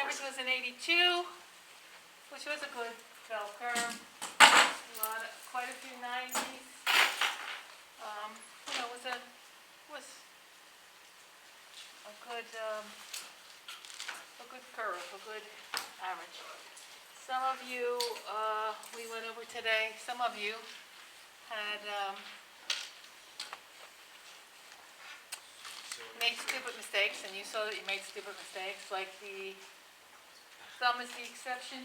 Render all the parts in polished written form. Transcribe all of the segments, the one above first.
average was an 82, which was a good bell curve. Quite a few 90s. You know, it was a good curve, a good average. Some of you, we went over today, some of you had made stupid mistakes, and you saw that you made stupid mistakes, like the thumb is the exception.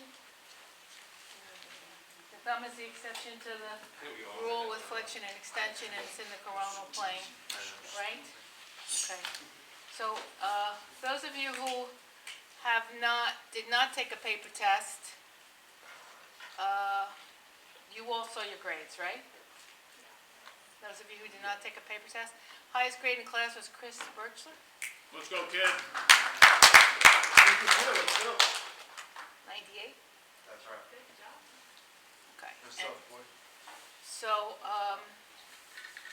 The thumb is the exception to the rule with flexion and extension, and it's in the coronal plane, right? Okay. So those of you who did not take a paper test, you all saw your grades, right? Those of you who did not take a paper test. Highest grade in class was Chris Birchler. Let's go, kid. 98. That's right. Good job. Okay. What's up, boy? So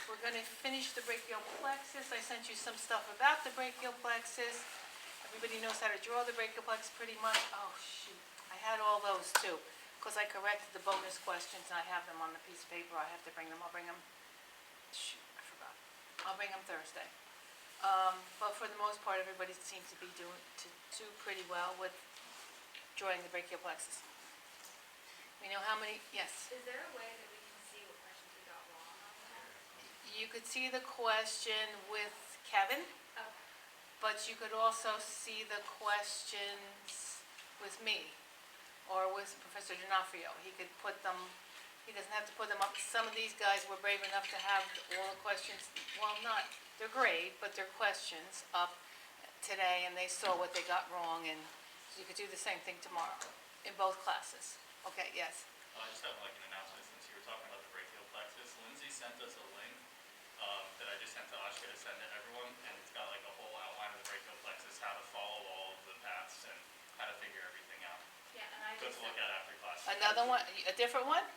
we're going to finish the brachial plexus. I sent you some stuff about the brachial plexus. Everybody knows how to draw the brachial plexus pretty much. Oh, shoot. I had all those, too, because I corrected the bonus questions, and I have them on the piece of paper. I have to bring them. I'll bring them. Shoot, I forgot. I'll bring them Thursday. But for the most part, everybody seems to be doing pretty well with drawing the brachial plexus. We know how many, yes? Is there a way that we can see what questions we got wrong on that? You could see the question with Kevin, Okay. but you could also see the questions with me or with Professor D'Onofrio. He could put them, he doesn't have to put them up. Some of these guys were brave enough to have all the questions, well, not, they're great, but they're questions up today, and they saw what they got wrong, and so you could do the same thing tomorrow in both classes. Okay, yes? I just have like an announcement since you were talking about the brachial plexus. Lindsay sent us a link that I just sent to Ashka to send to everyone, and it's got like a whole outline of the brachial plexus, how to follow all of the paths, and how to figure everything out. Yeah, and I Good just to look at after class. Another one, a different one?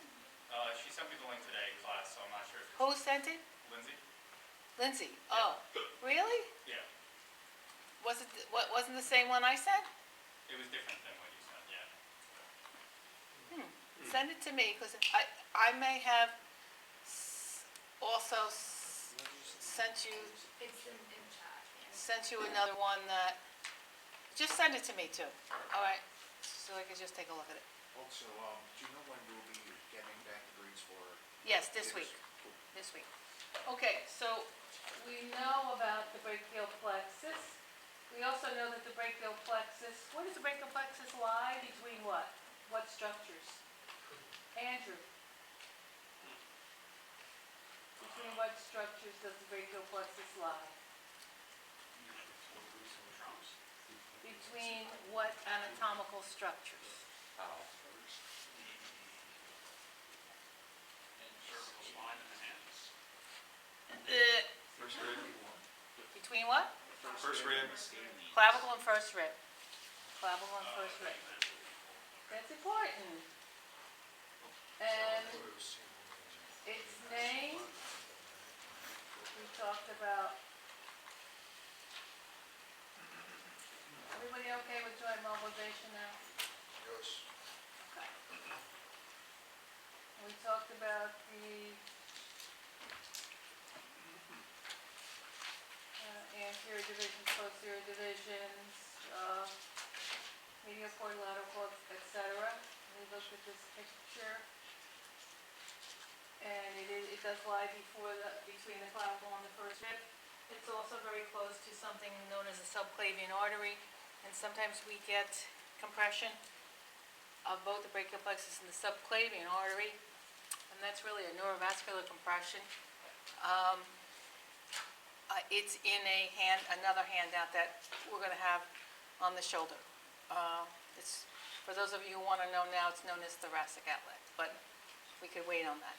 She sent me the link today in class, so I'm not sure if it's Who sent it? Lindsay. Lindsay. Oh, really? Yeah, Wasn't the same one I sent? it was different than what you sent, yeah. Send it to me, because I may have also sent you It's in chat. sent you another one that, just send it to me too. All right, so I can just take a look at it. Also, do you know when you'll be getting back the grades for? Yes, this week. This week. Okay, so we know about the brachial plexus. We also know that the brachial plexus, where does the brachial plexus lie? Between what? What structures? Andrew. Between what structures does the brachial plexus lie? Between what anatomical structures? Cervical spine and the hands. First rib. Between what? First rib. Clavicle and first rib. Clavicle and first rib. That's important. And its name, we talked about. Everybody okay with joint mobilization now? Yes. Okay. We talked about the anterior divisions, posterior divisions, medial cord, lateral cord, etc. We looked at this picture, and it does lie between the clavicle and the first rib. It's also very close to something known as a subclavian artery, and sometimes we get compression of both the brachial plexus and the subclavian artery, and that's really a neurovascular compression. It's in another handout that we're going to have on the shoulder. It's, for those of you who want to know now, it's known as thoracic outlet, but we could wait on that.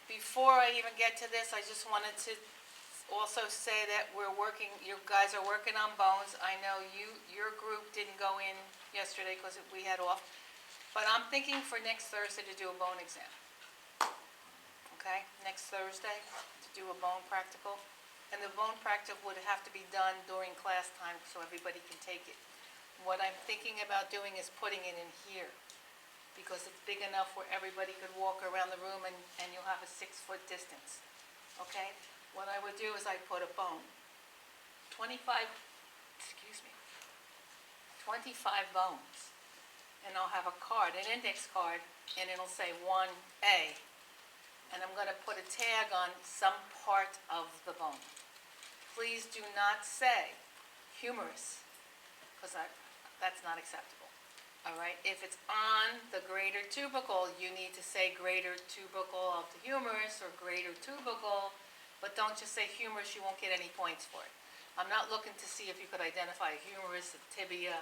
Before I even get to this, I just wanted to also say that you guys are working on bones. I know your group didn't go in yesterday because we had off, but I'm thinking for next Thursday to do a bone exam. Okay, next Thursday to do a bone practical. and the bone practice would have to be done during class time so everybody can take it. What I'm thinking about doing is putting it in here, because it's big enough where everybody could walk around the room and you'll have a 6-foot distance, okay? What I would do is I'd put a bone, 25 bones, and I'll have a card, an index card, and it'll say 1A, and I'm gonna put a tag on some part of the bone. Please do not say humerus, because that's not acceptable, all right? If it's on the greater tubercle, you need to say greater tubercle of the humerus or greater tubercle, but don't just say humerus, you won't get any points for it. I'm not looking to see if you could identify a humerus, a tibia,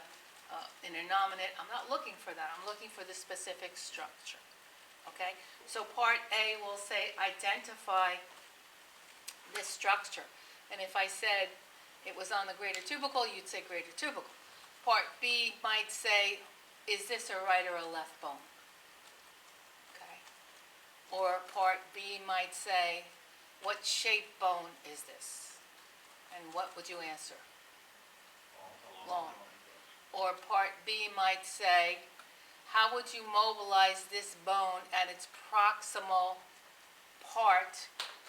an innominate. I'm not looking for that. I'm looking for the specific structure, okay? So part A will say identify this structure. And if I said it was on the greater tubercle, you'd say greater tubercle. Part B might say, is this a right or a left bone? Okay. Or part B might say, what shaped bone is this? And what would you answer? Long. Or part B might say, how would you mobilize this bone at its proximal part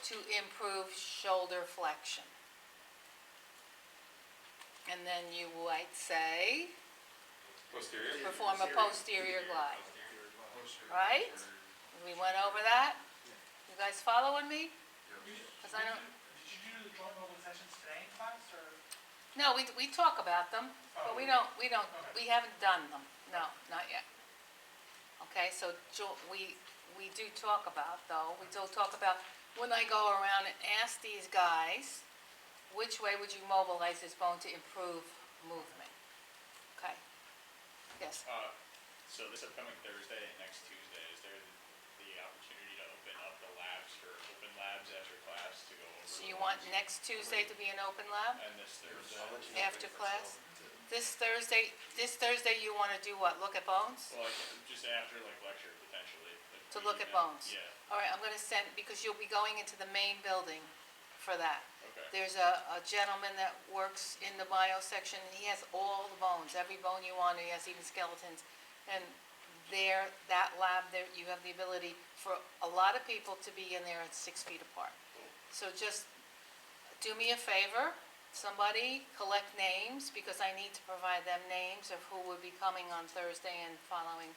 to improve shoulder flexion? And then you might say, Posterior? perform a posterior glide, right? We went over that? You guys following me? Because I don't, Did you do the joint mobilizations today in class, or? no, we talk about them, but we haven't done them, no, not yet. Okay, so we do talk about, though, we do talk about, when I go around and ask these guys, which way would you mobilize this bone to improve movement? Okay, yes, So this upcoming Thursday and next Tuesday, is there the opportunity to open up the labs for open labs after class to go over? so the you want ones? next Tuesday to be an open lab, And this Thursday? after class? This Thursday, you want to do what, look at bones? Well, just after like lecture potentially. To look at bones? Yeah, All right, I'm going to send, because you'll be going into the main building for that. okay. There's a gentleman that works in the bio section, and he has all the bones, every bone you want, he has even skeletons. And there, that lab, there, you have the ability for a lot of people to be in there at 6 feet apart. So just do me a favor, somebody collect names, because I need to provide them names of who would be coming on Thursday and following.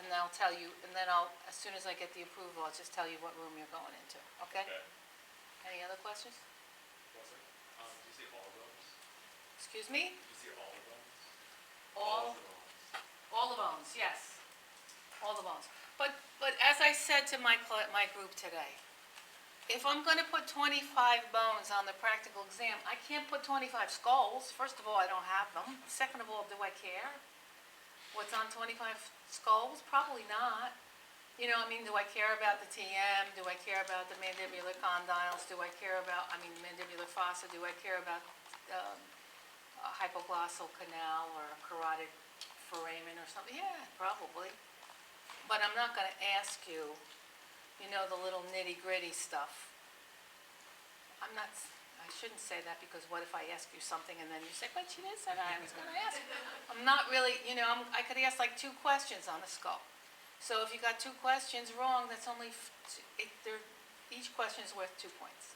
And I'll tell you, and then as soon as I get the approval, I'll just tell you what room you're going into, okay? Okay. Any other questions? Did you see all of those? Excuse me? Did you see all of those? All of those. the bones, yes. All the bones. But as I said to my group today, if I'm gonna put 25 bones on the practical exam, I can't put 25 skulls. First of all, I don't have them. Second of all, do I care? What's on 25 skulls? Probably not. You know, I mean, do I care about the TM? Do I care about the mandibular condyles? Do I care about, mandibular fossa? Do I care about a hypoglossal canal or a carotid foramen or something? Yeah, probably. But I'm not gonna ask you, the little nitty-gritty stuff. I shouldn't say that, because what if I ask you something and then you say, but she didn't say that, I was gonna ask. I'm not really, I could ask like 2 questions on a skull. So if you got 2 questions wrong, that's only, each question is worth 2 points.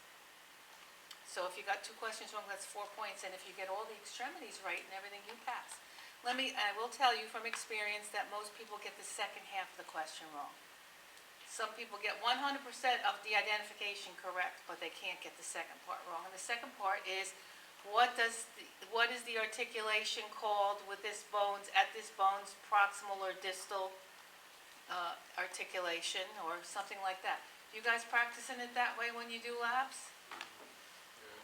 So if you got 2 questions wrong, that's 4 points, and if you get all the extremities right and everything, you pass. I will tell you from experience that most people get the second half of the question wrong. Some people get 100% of the identification correct, but they can't get the second part wrong. And the second part is, what is the articulation called with this bone's proximal or distal articulation, or something like that. You guys practicing it that way when you do labs?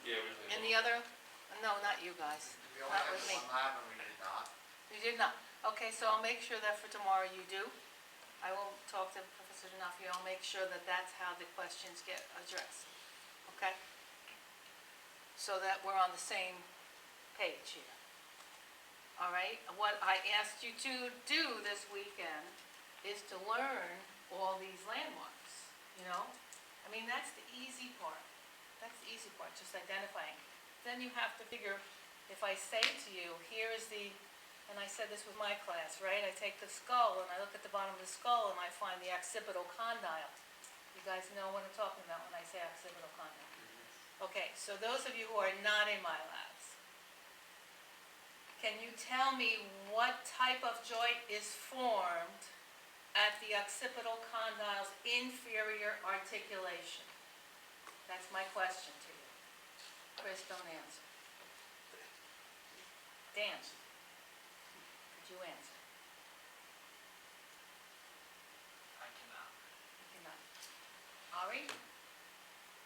Yeah, we did. And the other, no, not you guys. We only Not had with me. one lab and we did not. You did not? Okay, so I'll make sure that for tomorrow you do. I will talk to Professor D'Onofrio, I'll make sure that that's how the questions get addressed, okay? So that we're on the same page here. All right, what I asked you to do this weekend is to learn all these landmarks, That's the easy part. That's the easy part, just identifying. Then you have to figure, if I say to you, here is the, and I said this with my class, right? I take the skull and I look at the bottom of the skull and I find the occipital condyle. You guys know what I'm talking about when I say occipital condyle? Okay, so those of you who are not in my labs, can you tell me what type of joint is formed at the occipital condyle's inferior articulation? That's my question to you. Chris, don't answer. Dan, could you answer? I cannot. You cannot. Ari?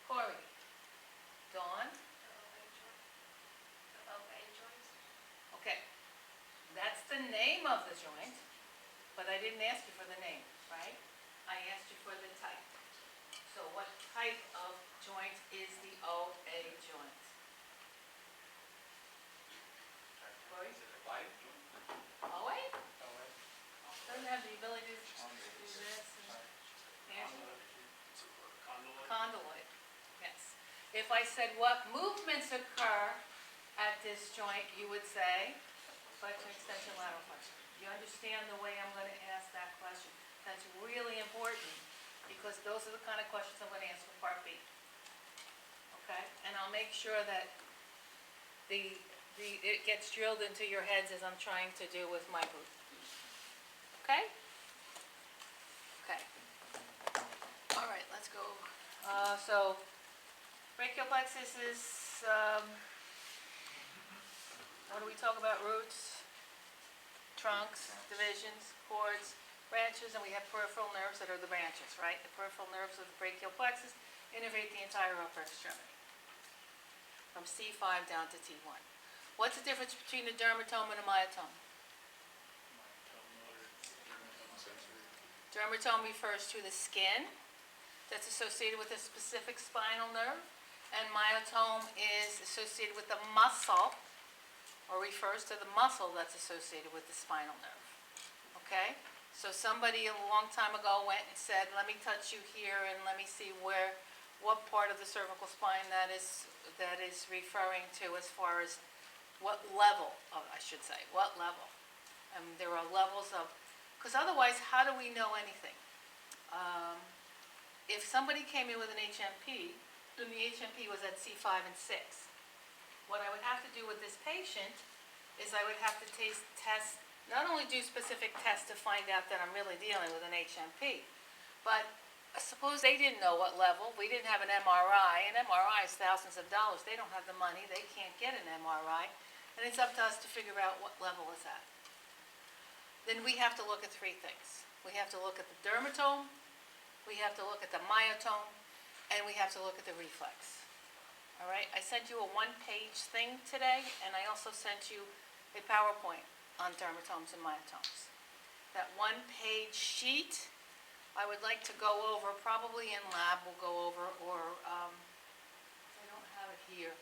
Corey? Dawn? The OA joint. Okay. That's the name of the joint, but I didn't ask you for the name, right? I asked you for the type. So what type of joint is the OA joint? Corey? Is it a live joint? OA? Oh, wait. Doesn't have the ability to do this and Angela? Condyloid, yes. If I said what movements occur at this joint, you would say flexion, extension, lateral flexion. You understand the way I'm going to ask that question? That's really important because those are the kind of questions I'm going to answer for part B. Okay? And I'll make sure that it gets drilled into your heads as I'm trying to do with my group. Okay? Okay. All right, let's go. So, brachial plexus is, what do we talk about? Roots, trunks, divisions, cords, branches, and we have peripheral nerves that are the branches, right? The peripheral nerves of the brachial plexus innervate the entire upper extremity, from C5 down to T1. What's the difference between a dermatome and a myotome? Dermatome refers to the skin that's associated with a specific spinal nerve, and myotome is associated with the muscle, or refers to the muscle that's associated with the spinal nerve. Okay? So somebody a long time ago went and said, let me touch you here and let me see what part of the cervical spine that is referring to as far as what level, I should say, what level. And there are levels of, because otherwise, how do we know anything? If somebody came in with an HMP, then the HMP was at C5 and 6. What I would have to do with this patient is I would have to test, not only do specific tests to find out that I'm really dealing with an HMP, but suppose they didn't know what level, we didn't have an MRI, and MRI is thousands of dollars, they don't have the money, they can't get an MRI, and it's up to us to figure out what level is that. Then we have to look at three things. We have to look at the dermatome, we have to look at the myotome, and we have to look at the reflex. All right, I sent you a one-page thing today, and I also sent you a PowerPoint on dermatomes and myotomes. That one-page sheet, I would like to go over, probably in lab we'll go over, or I don't have it here,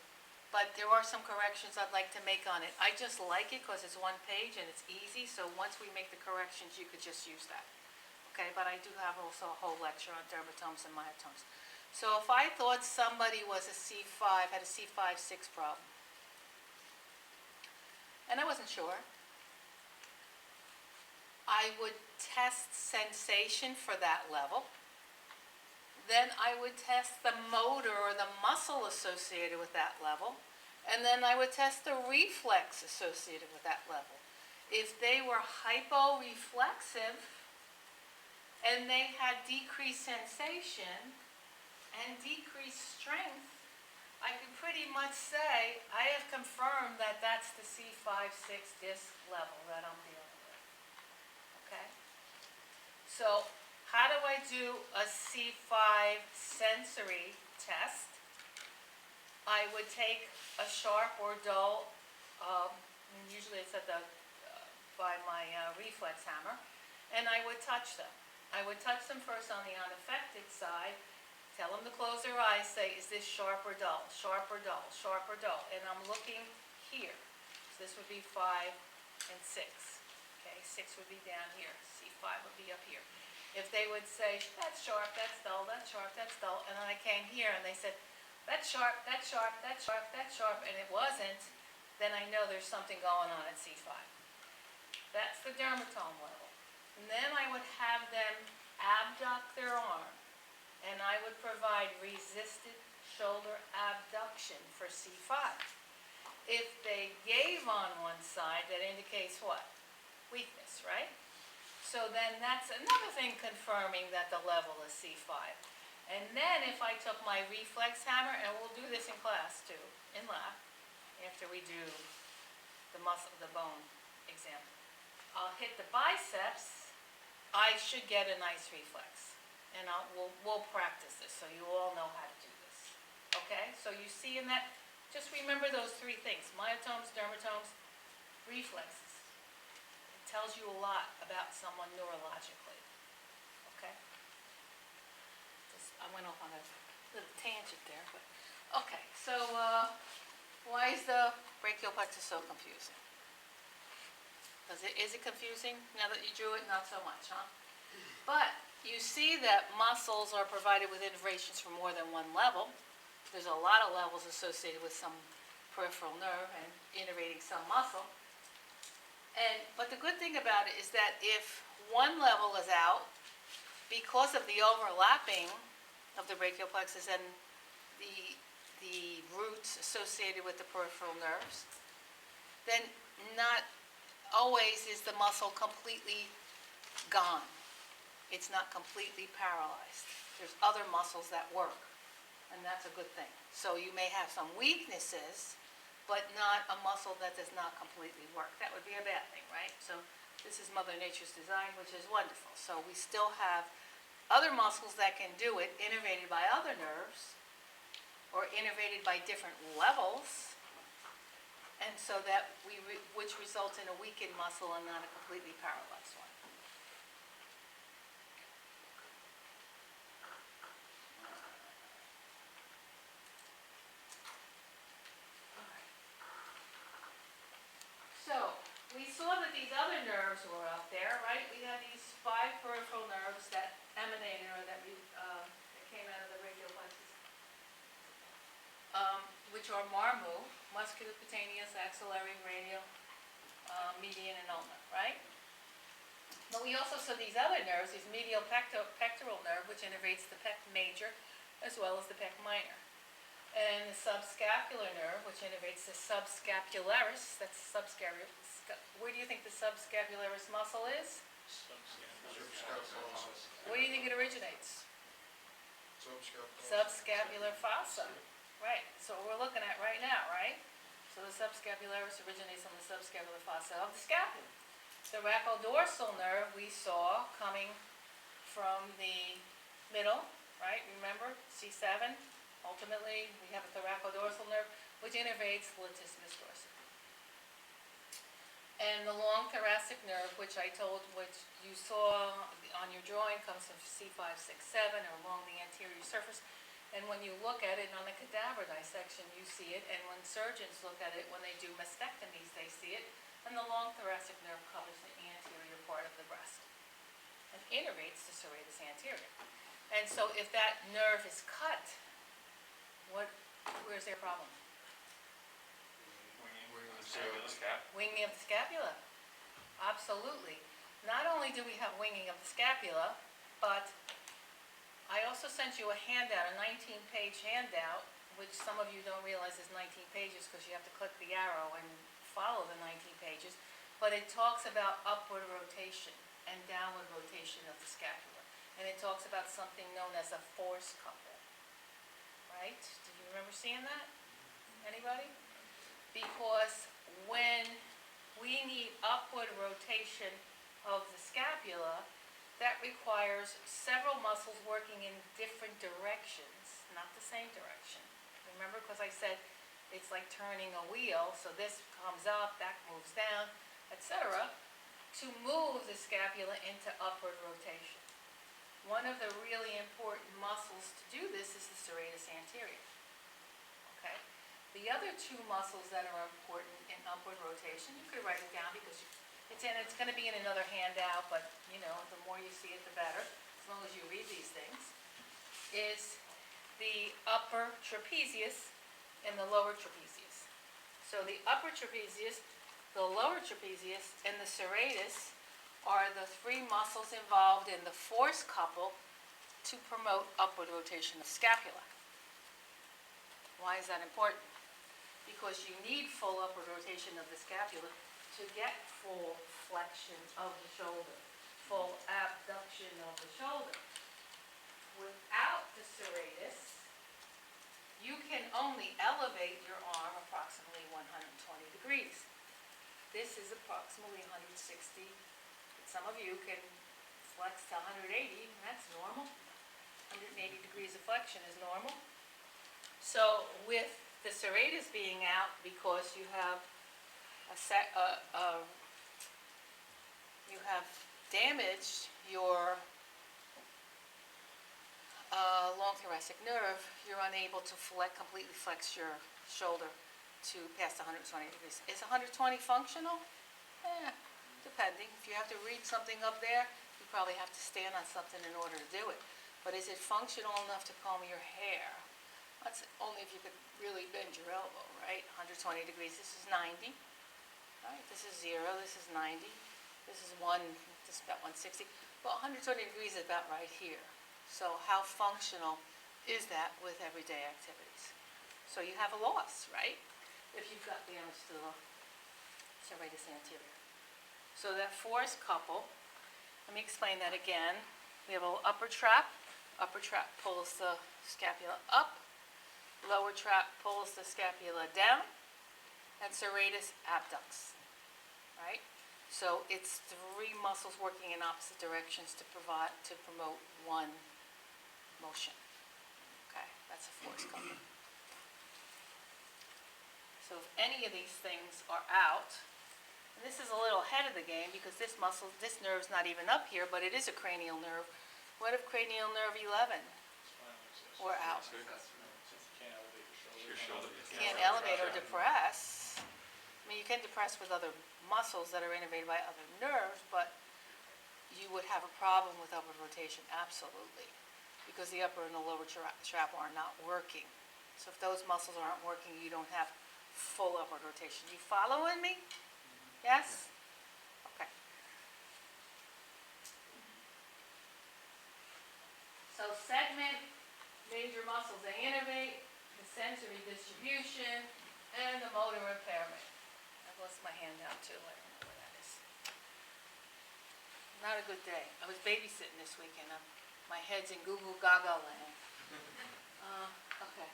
but there are some corrections I'd like to make on it. I just like it because it's one page and it's easy, so once we make the corrections, you could just use that. Okay, but I do have also a whole lecture on dermatomes and myotomes. So if I thought somebody was a C5, had a C5-6 problem, and I wasn't sure, I would test sensation for that level. Then I would test the motor or the muscle associated with that level. And then I would test the reflex associated with that level. If they were hyporeflexive and they had decreased sensation and decreased strength, I could pretty much say I have confirmed that that's the C5-6 disc level that I'm dealing with. Okay? So how do I do a C5 sensory test? I would take a sharp or dull, usually it's at by my reflex hammer, and I would touch them. I would touch them first on the unaffected side, tell them to close their eyes, say, is this sharp or dull, sharp or dull, sharp or dull? And I'm looking here. So this would be 5 and 6. Okay, 6 would be down here, C5 would be up here. If they would say, that's sharp, that's dull, that's sharp, that's dull, and then I came here and they said, that's sharp, that's sharp, that's sharp, that's sharp, and it wasn't, then I know there's something going on at C5. That's the dermatome level. And then I would have them abduct their arm, and I would provide resisted shoulder abduction for C5. If they gave on one side, that indicates what? Weakness, right? So then that's another thing confirming that the level is C5. And then if I took my reflex hammer, and we'll do this in class too, in lab, after we do the bone example. I'll hit the biceps, I should get a nice reflex. And we'll practice this, so you all know how to do this. Okay, so you see in that, just remember those three things: myotomes, dermatomes, reflexes. It tells you a lot about someone neurologically. Okay? I went off on a little tangent there, but, okay, so why is the brachial plexus so confusing? Is it confusing? Now that you drew it, not so much, huh? But you see that muscles are provided with innervations for more than one level. There's a lot of levels associated with some peripheral nerve and innervating some muscle. But the good thing about it is that if one level is out, because of the overlapping of the brachial plexus and the roots associated with the peripheral nerves, then not always is the muscle completely gone. It's not completely paralyzed. There's other muscles that work, and that's a good thing. So you may have some weaknesses, but not a muscle that does not completely work. That would be a bad thing, right? So this is Mother Nature's design, which is wonderful. So we still have other muscles that can do it, innervated by other nerves, or innervated by different levels, and so that which results in a weakened muscle and not a completely paralyzed one. So we saw that these other nerves were up there, right? We had these 5 peripheral nerves that emanated, or that came out of the brachial plexus, which are marmu, musculocutaneous, axillary, radial, median, and ulnar, right? But we also saw these other nerves, these medial pectoral nerve, which innervates the pec major as well as the pec minor. And the subscapular nerve, which innervates the subscapularis, that's subscapular. Where do you think the subscapularis muscle is? Where do you think it originates? Subscapular fossa. Right, so we're looking at right now, right? So the subscapularis originates on the subscapular fossa of the scapula. The rhacodorsal nerve we saw coming from the middle, right? Remember, C7. Ultimately, we have a thoracodorsal nerve, which innervates the latissimus dorsi. And the long thoracic nerve, which you saw on your drawing, comes from C5, 6, 7, or along the anterior surface. And when you look at it on a cadaver dissection, you see it. And when surgeons look at it, when they do mastectomies, they see it. And the long thoracic nerve covers the anterior part of the breast and innervates the serratus anterior. And so if that nerve is cut, where's their problem? Winging of the scapula. Absolutely. Not only do we have winging of the scapula, but I also sent you a handout, a 19-page handout, which some of you don't realize is 19 pages because you have to click the arrow and follow the 19 pages. But it talks about upward rotation and downward rotation of the scapula. And it talks about something known as a force couple. Right? Did you remember seeing that? Anybody? Because when we need upward rotation of the scapula, that requires several muscles working in different directions, not the same direction. Remember, because I said it's like turning a wheel, so this comes up, that moves down, etc., to move the scapula into upward rotation. One of the really important muscles to do this is the serratus anterior. Okay? The other 2 muscles that are important in upward rotation, you could write it down because it's going to be in another handout, but the more you see it, the better, as long as you read these things, is the upper trapezius and the lower trapezius. So the upper trapezius, the lower trapezius, and the serratus are the three muscles involved in the force couple to promote upward rotation of scapula. Why is that important? Because you need full upward rotation of the scapula to get full flexion of the shoulder, full abduction of the shoulder. Without the serratus, you can only elevate your arm approximately 120 degrees. This is approximately 160. Some of you can flex to 180, and that's normal. 180 degrees of flexion is normal. So with the serratus being out because you have you have damaged your long thoracic nerve, you're unable to completely flex your shoulder to past 120 degrees. Is 120 functional? Depending. If you have to read something up there, you probably have to stand on something in order to do it. But is it functional enough to comb your hair? That's only if you could really bend your elbow, right? 120 degrees. This is 90. Right? This is 0. This is 90. This is 1. This is about 160. Well, 120 degrees is about right here. So how functional is that with everyday activities? So you have a loss, right? If you've got damage to the serratus anterior. So that force couple, let me explain that again. We have an upper trap. Upper trap pulls the scapula up. Lower trap pulls the scapula down. And serratus abducts, right? So it's three muscles working in opposite directions to promote one motion. Okay, that's a force couple. So if any of these things are out, and this is a little ahead of the game because this nerve's not even up here, but it is a cranial nerve. What if cranial nerve 11 were out? You can't elevate your shoulder. Can't elevate or depress. I mean, you can depress with other muscles that are innervated by other nerves, but you would have a problem with upward rotation, absolutely, because the upper and the lower trap are not working. So if those muscles aren't working, you don't have full upward rotation. You following me? Yes? Okay. So segment major muscles, they innervate, the sensory distribution, and the motor impairment. I've lost my handout too, I don't know where that is. Not a good day. I was babysitting this weekend. My head's in goo goo gaga land. Okay.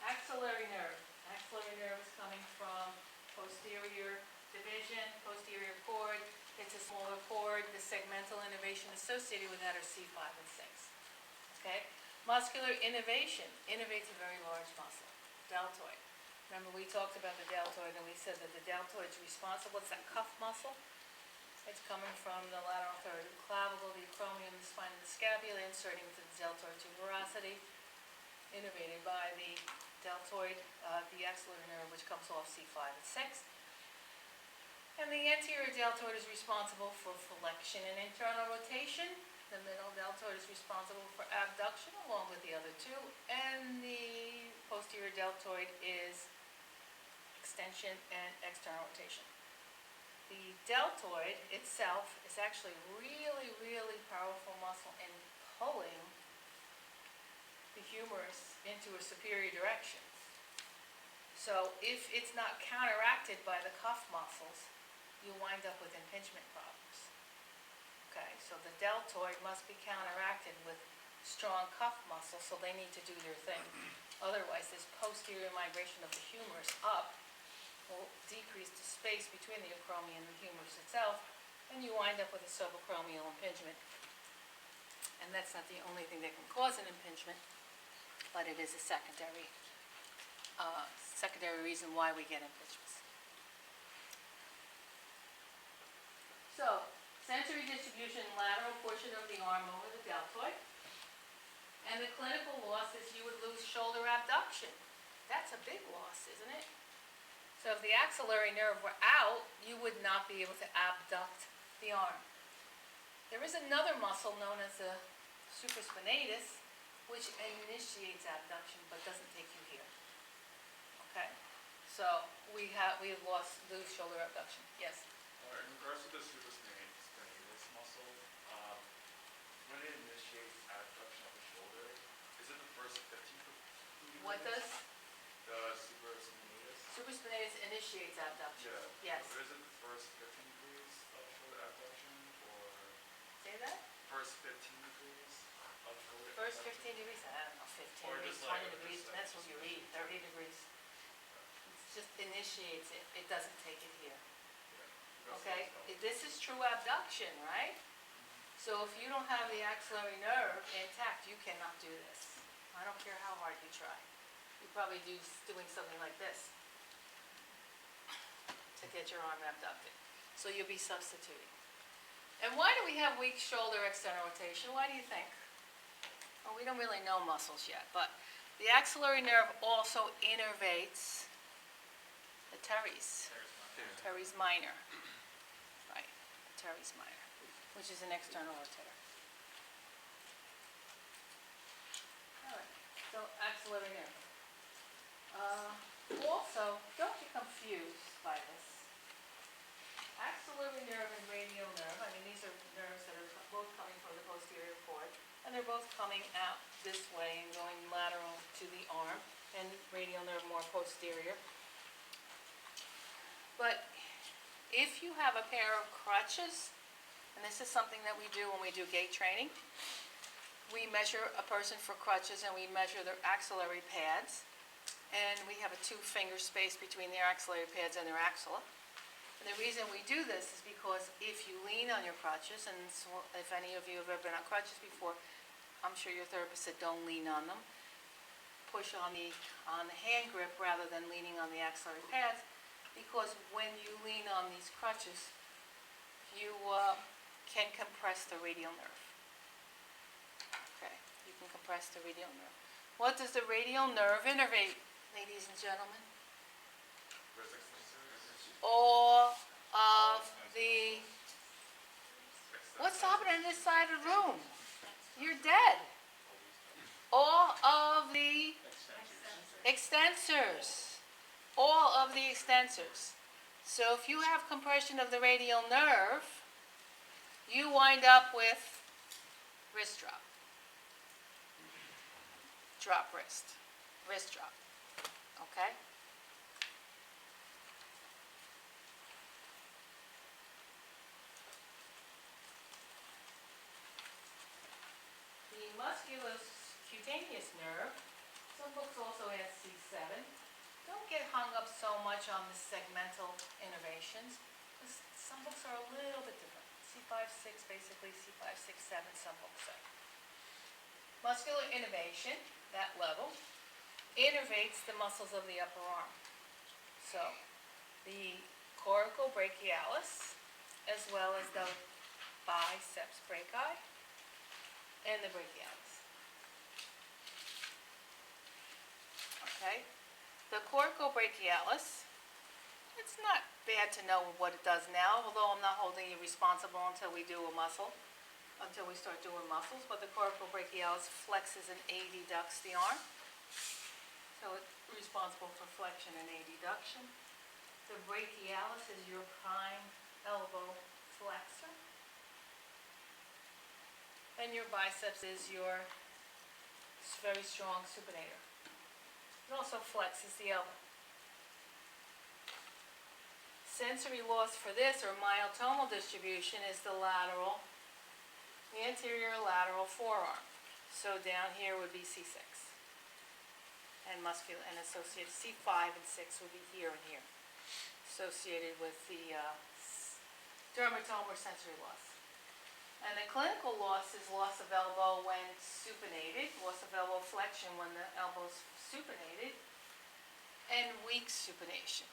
Axillary nerve. Axillary nerve is coming from posterior division, posterior cord. It's a smaller cord. The segmental innervation associated with that are C5 and 6. Okay? Muscular innervation. Innervates a very large muscle, deltoid. Remember we talked about the deltoid and we said that the deltoid's responsible. What's that cuff muscle? It's coming from the lateral third of the clavicle, the acromion, the spine of the scapula, inserting into the deltoid tuberosity, innervated by the deltoid, the axillary nerve, which comes off C5 and 6. And the anterior deltoid is responsible for flexion and internal rotation. The middle deltoid is responsible for abduction, along with the other two. And the posterior deltoid is extension and external rotation. The deltoid itself is actually really, really powerful muscle in pulling the humerus into a superior direction. So if it's not counteracted by the cuff muscles, you wind up with impingement problems. Okay, so the deltoid must be counteracted with strong cuff muscles, so they need to do their thing. Otherwise, this posterior migration of the humerus up will decrease the space between the acromion and the humerus itself, and you wind up with a subacromial impingement. And that's not the only thing that can cause an impingement, but it is a secondary reason why we get impingements. So, sensory distribution, lateral portion of the arm over the deltoid. And the clinical loss is you would lose shoulder abduction. That's a big loss, isn't it? So if the axillary nerve were out, you would not be able to abduct the arm. There is another muscle known as the supraspinatus which initiates abduction but doesn't take you here. Okay? So we have lost the shoulder abduction. Yes? In regards to the supraspinatus muscle, when it initiates abduction of the shoulder, is it the first 15 degrees? What does? The supraspinatus? Supraspinatus initiates abduction. Yeah. Yes. Is it the first 15 degrees of shoulder abduction, or Say that? first 15 degrees of shoulder First abduction? 15 degrees, I don't know, 15 Or degrees, just like- 20 degrees, just like- that's what you read, 30 degrees. It just initiates it, it doesn't take it here. Yeah. Okay? This is true abduction, right? So if you don't have the axillary nerve intact, you cannot do this. I don't care how hard you try. You probably doing something like this to get your arm abducted. So you'll be substituting. And why do we have weak shoulder external rotation? Why do you think? Well, we don't really know muscles yet, but the axillary nerve also innervates the teres. Teres minor. Right, the teres minor, which is an external rotator. All right, so axillary nerve. Also, don't get confused by this. Axillary nerve and radial nerve, I mean, these are nerves that are both coming from the posterior cord, and they're both coming out this way and going lateral to the arm, and radial nerve more posterior. But if you have a pair of crutches, and this is something that we do when we do gait training, we measure a person for crutches and we measure their axillary pads, and we have a 2-finger space between their axillary pads and their axilla. And the reason we do this is because if you lean on your crutches, and so if any of you have ever been on crutches before, I'm sure your therapist said don't lean on them. Push on the hand grip rather than leaning on the axillary pads, because when you lean on these crutches, you can compress the radial nerve. Okay, you can compress the radial nerve. What does the radial nerve innervate, ladies and gentlemen? All of the, what's happening on this side of the room? You're dead. All of the extensors. All of the extensors. So if you have compression of the radial nerve, you wind up with wrist drop. Drop wrist. Wrist drop. Okay? The musculocutaneous nerve, some books also add C7. Don't get hung up so much on the segmental innervations, because some books are a little bit different. C5-6, basically C5-6-7, some books say. Muscular innervation, that level, innervates the muscles of the upper arm. So, the coracobrachialis, as well as the biceps brachii, and the brachialis. Okay? The coracobrachialis, it's not bad to know what it does now, although I'm not holding you responsible until we do a muscle, until we start doing muscles, but the coracobrachialis flexes and adducts the arm. So it's responsible for flexion and adduction. The brachialis is your prime elbow flexor. And your biceps is your very strong supinator. It also flexes the elbow. Sensory loss for this, or myotomal distribution, is the anterior lateral forearm. So down here would be C6. And muscular, and associated C5 and 6 would be here and here. Associated with the dermatome or sensory loss. And the clinical loss is loss of elbow when supinated, loss of elbow flexion when the elbow's supinated, and weak supination.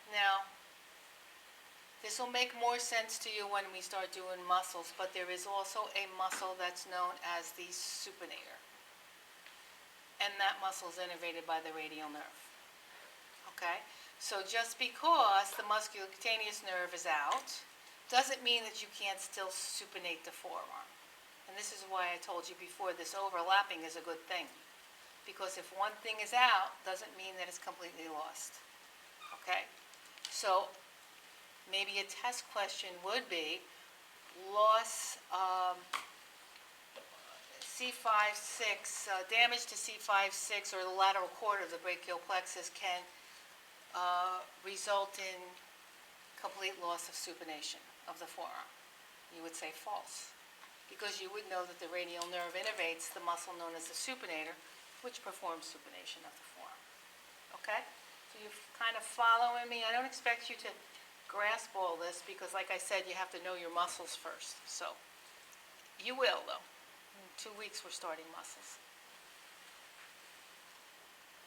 Now, this will make more sense to you when we start doing muscles, but there is also a muscle that's known as the supinator. And that muscle is innervated by the radial nerve. Okay? So just because the musculocutaneous nerve is out, doesn't mean that you can't still supinate the forearm. And this is why I told you before, this overlapping is a good thing. Because if one thing is out, doesn't mean that it's completely lost. Okay? So maybe a test question would be, loss, C5-6, damage to C5-6 or the lateral quarter of the brachial plexus can result in complete loss of supination of the forearm. You would say false, because you would know that the radial nerve innervates the muscle known as the supinator, which performs supination of the forearm. Okay? So you're kind of following me. I don't expect you to grasp all this, because like I said, you have to know your muscles first. So you will, though. In 2 weeks, we're starting muscles.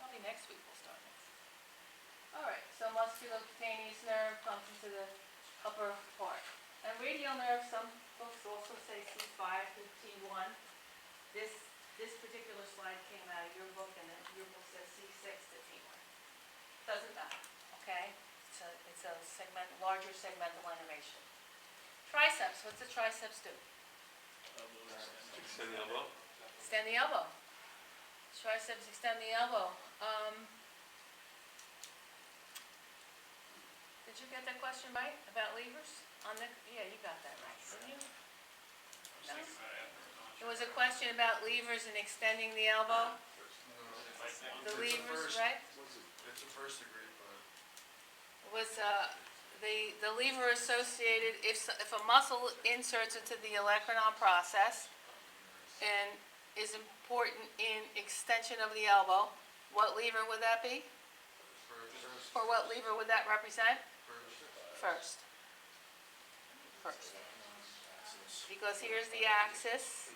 Probably next week we'll start muscles. All right, so musculocutaneous nerve comes into the upper part. And radial nerve, some folks also say C5 to T1. This particular slide came out of your book, and then your book says C6 to T1. Doesn't matter, okay? It's a larger segmental innervation. Triceps, what's the triceps do? Extend the elbow. Extend the elbow. Triceps extend the elbow. Did you get that question right about levers? Yeah, you got that right, didn't you? No? There was a question about levers and extending the elbow. The levers, right? It's a first degree, but Was the lever associated, if a muscle inserts into the olecranon process and is important in extension of the elbow, what lever would that be? first, Or what lever would that represent? first. First. Because here's the axis,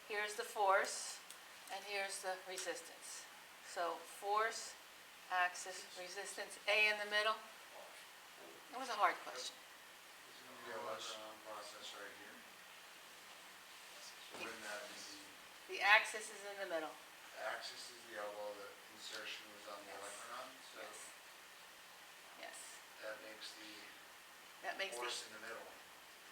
here's the force, and here's the resistance. So force, axis, resistance, A in the middle. It was a hard question. The electron process right here. So wouldn't that be The axis is in the middle. the axis is the elbow, the insertion was on the electron, so Yes. Yes. that makes the That makes force in the middle.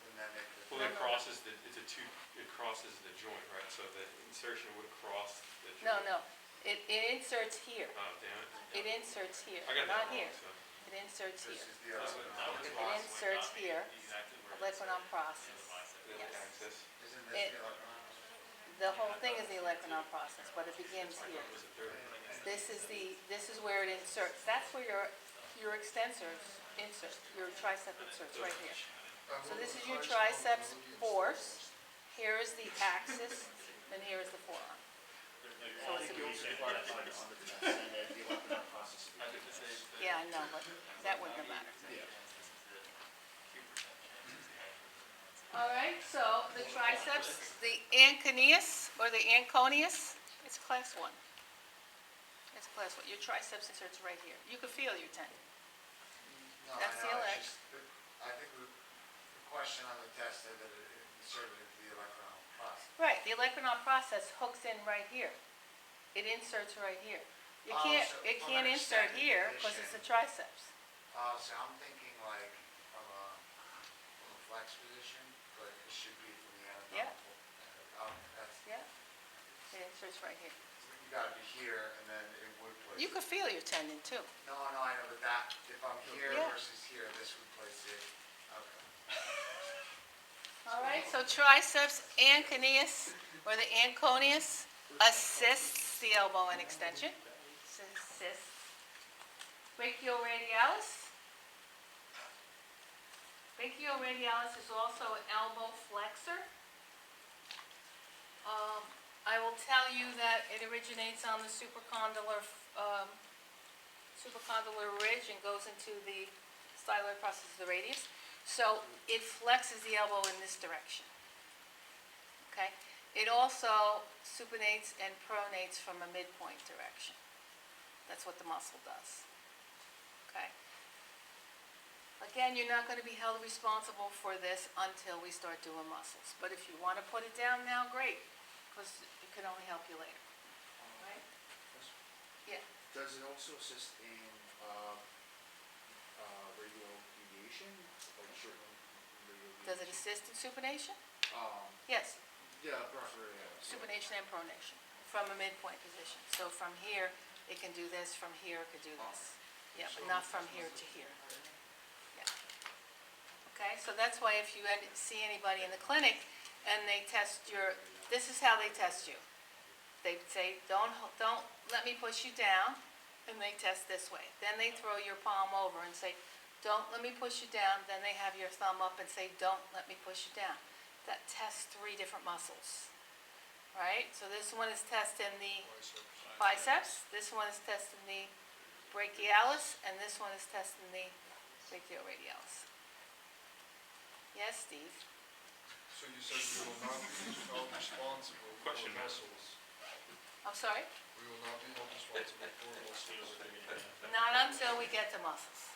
Wouldn't that make the? Well, it crosses it crosses the joint, right? So the insertion would cross the joint. No. It inserts here. Oh, damn it. It inserts here, I got not that here. wrong, so. It inserts This here. is the That electron. It inserts here, olecranon process. The Yes. axis. Isn't It- this the electron? The whole thing is the olecranon process, but it begins here. Was it 30? This is where it inserts. That's where your extensors insert, your tricep inserts, right here. So this is your triceps force. Here is the axis, and here is the forearm. So it's yeah, I know, but that wouldn't have mattered. All right, so the triceps, the anconeus or the anconeus, it's class 1. It's class 1. Your triceps inserts right here. You can feel your tendon. No, That's the I know, elect. it's just, I think the question on the test said that it inserted into the electron process. Right, the olecranon process hooks in right here. It inserts right here. Oh, so It from can't an insert extended here because it's the position. triceps. So I'm thinking like from a flex position, but it should be from the Yeah. anatomical. That's, Yeah, it inserts right here. you gotta be here and then it would place. You could feel your tendon too. No, I know, but that, if I'm here Yeah. versus here, this would place it, okay. All right, so triceps anconeus or the anconeus assists the elbow in extension. Assists. Brachioradialis. Brachioradialis is also an elbow flexor. I will tell you that it originates on the supracondylar ridge and goes into the styloid process of the radius. So it flexes the elbow in this direction. Okay? It also supinates and pronates from a midpoint direction. That's what the muscle does. Okay? Again, you're not going to be held responsible for this until we start doing muscles. But if you want to put it down now, great, because it can only help you later. Right? Yeah. Does it also assist in radial deviation, like short radial Does it deviation? assist in supination? Um, Yes. Yeah, proper, yeah. supination and pronation, from a midpoint position. So from here, it can do this, from here, it could do this. Yeah, but not from here to here. Yeah. Okay, so that's why if you see anybody in the clinic and they test this is how they test you. They say, don't let me push you down, and they test this way. Then they throw your palm over and say, don't let me push you down. Then they have your thumb up and say, don't let me push you down. That tests 3 different muscles, right? So this one is testing the biceps, this one is testing the brachialis, and this one is testing the brachioradialis. Yes, Steve? So you said we will not be held responsible for Question. muscles. I'm sorry? We will not be held responsible for muscles. Not until we get to muscles.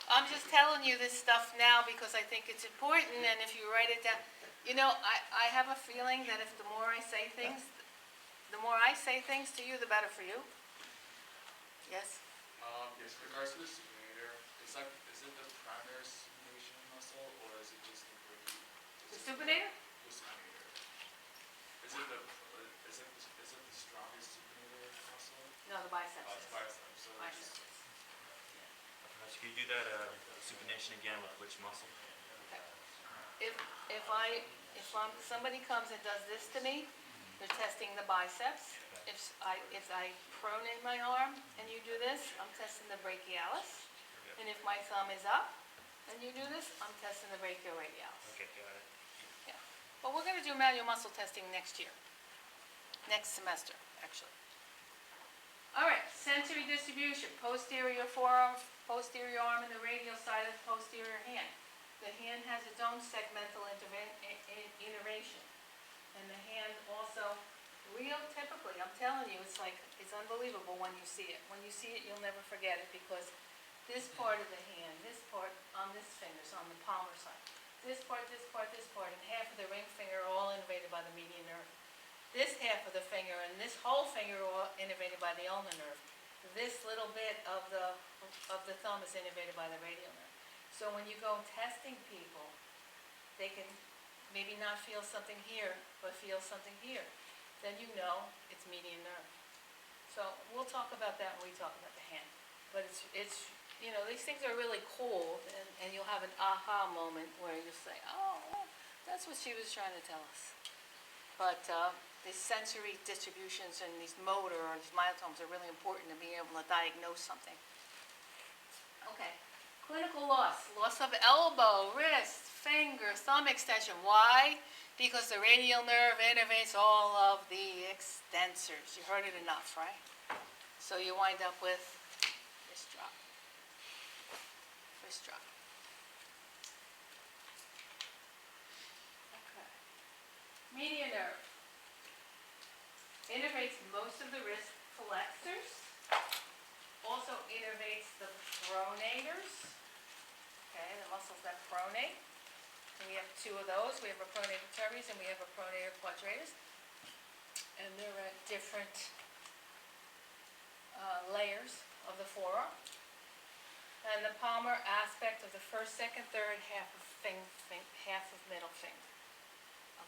I'm just telling you this stuff now because I think it's important, and if you write it down, you know, I have a feeling that if the more I say things to you, the better for you. Yes? Yes, with regards to the supinator, is it the primary supination muscle, or is it just the The supinator? The supinator. Is it the strongest supinator muscle? No, the biceps. It's biceps, so it's Biceps. just, Can you do that supination again with which muscle? If somebody comes and does this to me, they're testing the biceps. If I pronate my arm and you do this, I'm testing the brachialis. And if my thumb is up and you do this, I'm testing the brachioradialis. Okay, got it. Yeah. But we're going to do manual muscle testing next year. Next semester, actually. All right, sensory distribution, posterior forearm, posterior arm, and the radial side of the posterior hand. The hand has its own segmental innervation. And the hand also, real typically, I'm telling you, it's unbelievable when you see it. When you see it, you'll never forget it, because this part of the hand, this part on this finger, so on the palmar side, this part, and half of the ring finger are all innervated by the median nerve. This half of the finger and this whole finger are all innervated by the ulnar nerve. This little bit of the thumb is innervated by the radial nerve. So when you go testing people, they can maybe not feel something here, but feel something here. Then you know it's median nerve. So we'll talk about that when we talk about the hand. But it's you know, these things are really cool, and you'll have an aha moment where you'll say, oh, that's what she was trying to tell us. But these sensory distributions and these motor or these myotomes are really important to being able to diagnose something. Okay, clinical loss of elbow, wrist, finger, thumb extension. Why? Because the radial nerve innervates all of the extensors. You heard it enough, right? So you wind up with wrist drop. Wrist drop. Okay. Median nerve innervates most of the wrist flexors, also innervates the pronators, okay, the muscles that pronate. And we have 2 of those. We have a pronator teres and we have a pronator quadratus. And they're at different layers of the forearm. And the palmar aspect of the first, second, third, half of middle finger.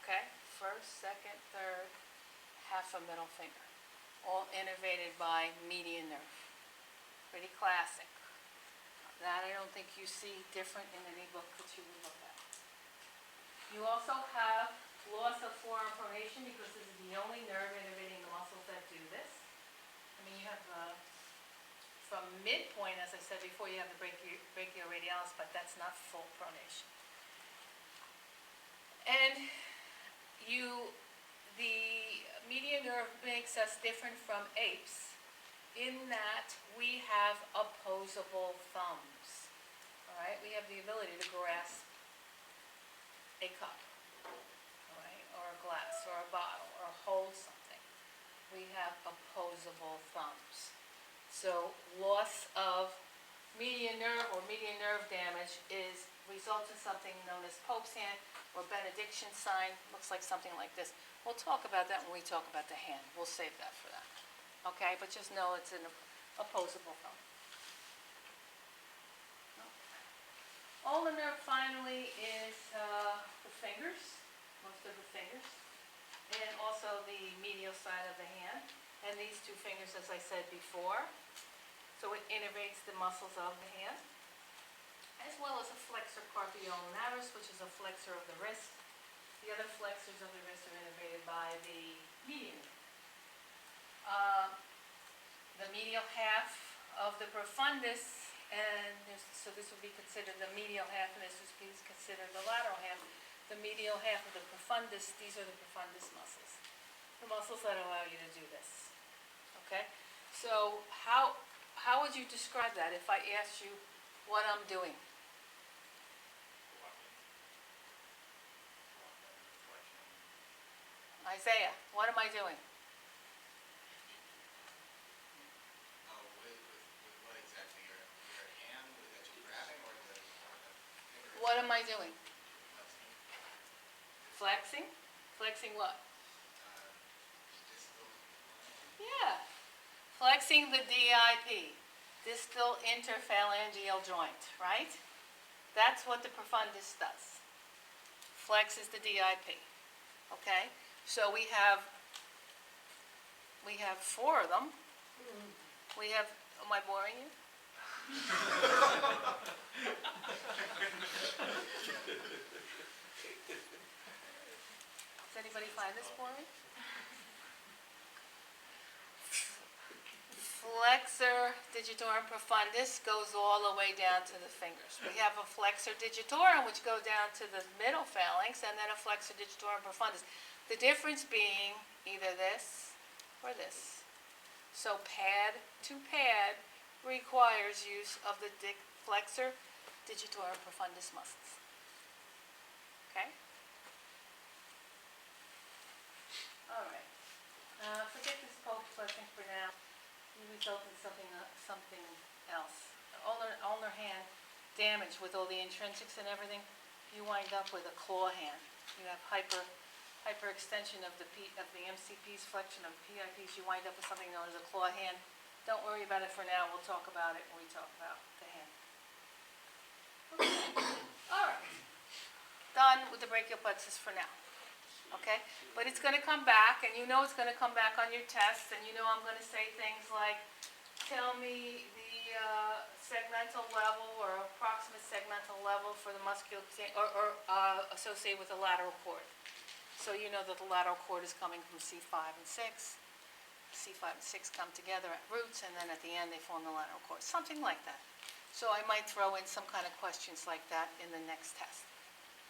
Okay? First, second, third, half of middle finger. All innervated by median nerve. Pretty classic. That I don't think you see different in any book that you would look at. You also have loss of forearm pronation because this is the only nerve innervating the muscles that do this. I mean, you have from midpoint, as I said before, you have the brachioradialis, but that's not full pronation. And the median nerve makes us different from apes in that we have opposable thumbs. All right, we have the ability to grasp a cup, all right, or a glass, or a bottle, or hold something. We have opposable thumbs. So loss of median nerve or median nerve damage results in something known as Pope's hand or benediction sign. Looks like something like this. We'll talk about that when we talk about the hand. We'll save that for that. Okay, but just know it's an opposable thumb. Ulnar nerve finally is the fingers, most of the fingers. and also the medial side of the hand, and these two fingers, as I said before. So it innervates the muscles of the hand, as well as a flexor carpioulnaris, which is a flexor of the wrist. The other flexors of the wrist are innervated by the median. The medial half of the profundus, and so this would be considered the medial half, and this would be considered the lateral half. The medial half of the profundus, these are the profundus muscles, the muscles that allow you to do this. Okay? So how would you describe that if I asked you what I'm doing? Isaiah, what am I doing? Oh, with what exactly? Your hand that you're grabbing or the finger? What am I doing? Flexing? Flexing? Flexing what? Distal line? Yeah. Flexing the DIP, distal interphalangeal joint, right? That's what the profundus does. Flexes the DIP. Okay? So we have 4 of them. We have, am I boring you? Does anybody find this boring? Flexor digitorum profundus goes all the way down to the fingers. We have a flexor digitorum, which goes down to the middle phalanx, and then a flexor digitorum profundus. The difference being either this or this. So pad to pad requires use of the flexor digitorum profundus muscles. Okay? All right. Forget this poke flexing for now. You result in something else. Ulnar hand damage with all the intrinsics and everything, you wind up with a claw hand. You have hyperextension of the MCPs, flexion of the PIPs. You wind up with something known as a claw hand. Don't worry about it for now. We'll talk about it when we talk about the hand. Okay. All right. Done with the brachial plexus for now. Okay? But it's going to come back, and you know it's going to come back on your test, and you know I'm going to say things like, tell me the segmental level or approximate segmental level for the muscular, or associated with the lateral cord. So you know that the lateral cord is coming from C5 and 6. C5 and 6 come together at roots, and then at the end they form the lateral cord. Something like that. So I might throw in some kind of questions like that in the next test.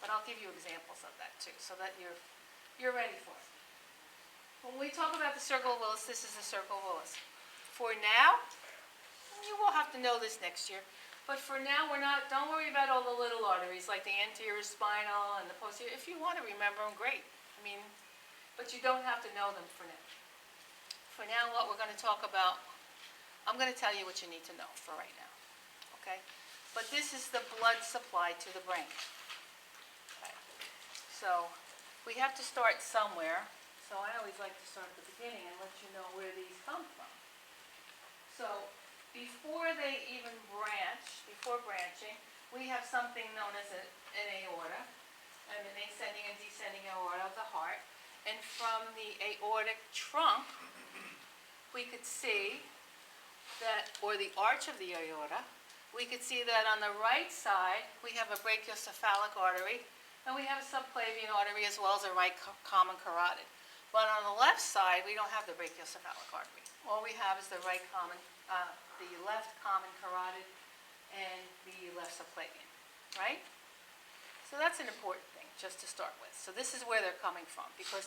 But I'll give you examples of that too, so that you're ready for it. When we talk about the circle of Willis, this is the circle of Willis. For now, you will have to know this next year, but for now don't worry about all the little arteries like the anterior spinal and the posterior. If you want to remember them, great. But you don't have to know them for now. For now, what we're going to talk about, I'm going to tell you what you need to know for right now, okay? But this is the blood supply to the brain. Okay. So we have to start somewhere. So I always like to start at the beginning and let you know where these come from. So before they even before branching, we have something known as an aorta, and an ascending and descending aorta of the heart. And from the aortic trunk, we could see that, or the arch of the aorta, we could see that on the right side, we have a brachiocephalic artery, and we have a subclavian artery as well as a right common carotid. But on the left side, we don't have the brachiocephalic artery. All we have is the left common carotid and the left subclavian, right? So that's an important thing just to start with. So this is where they're coming from, because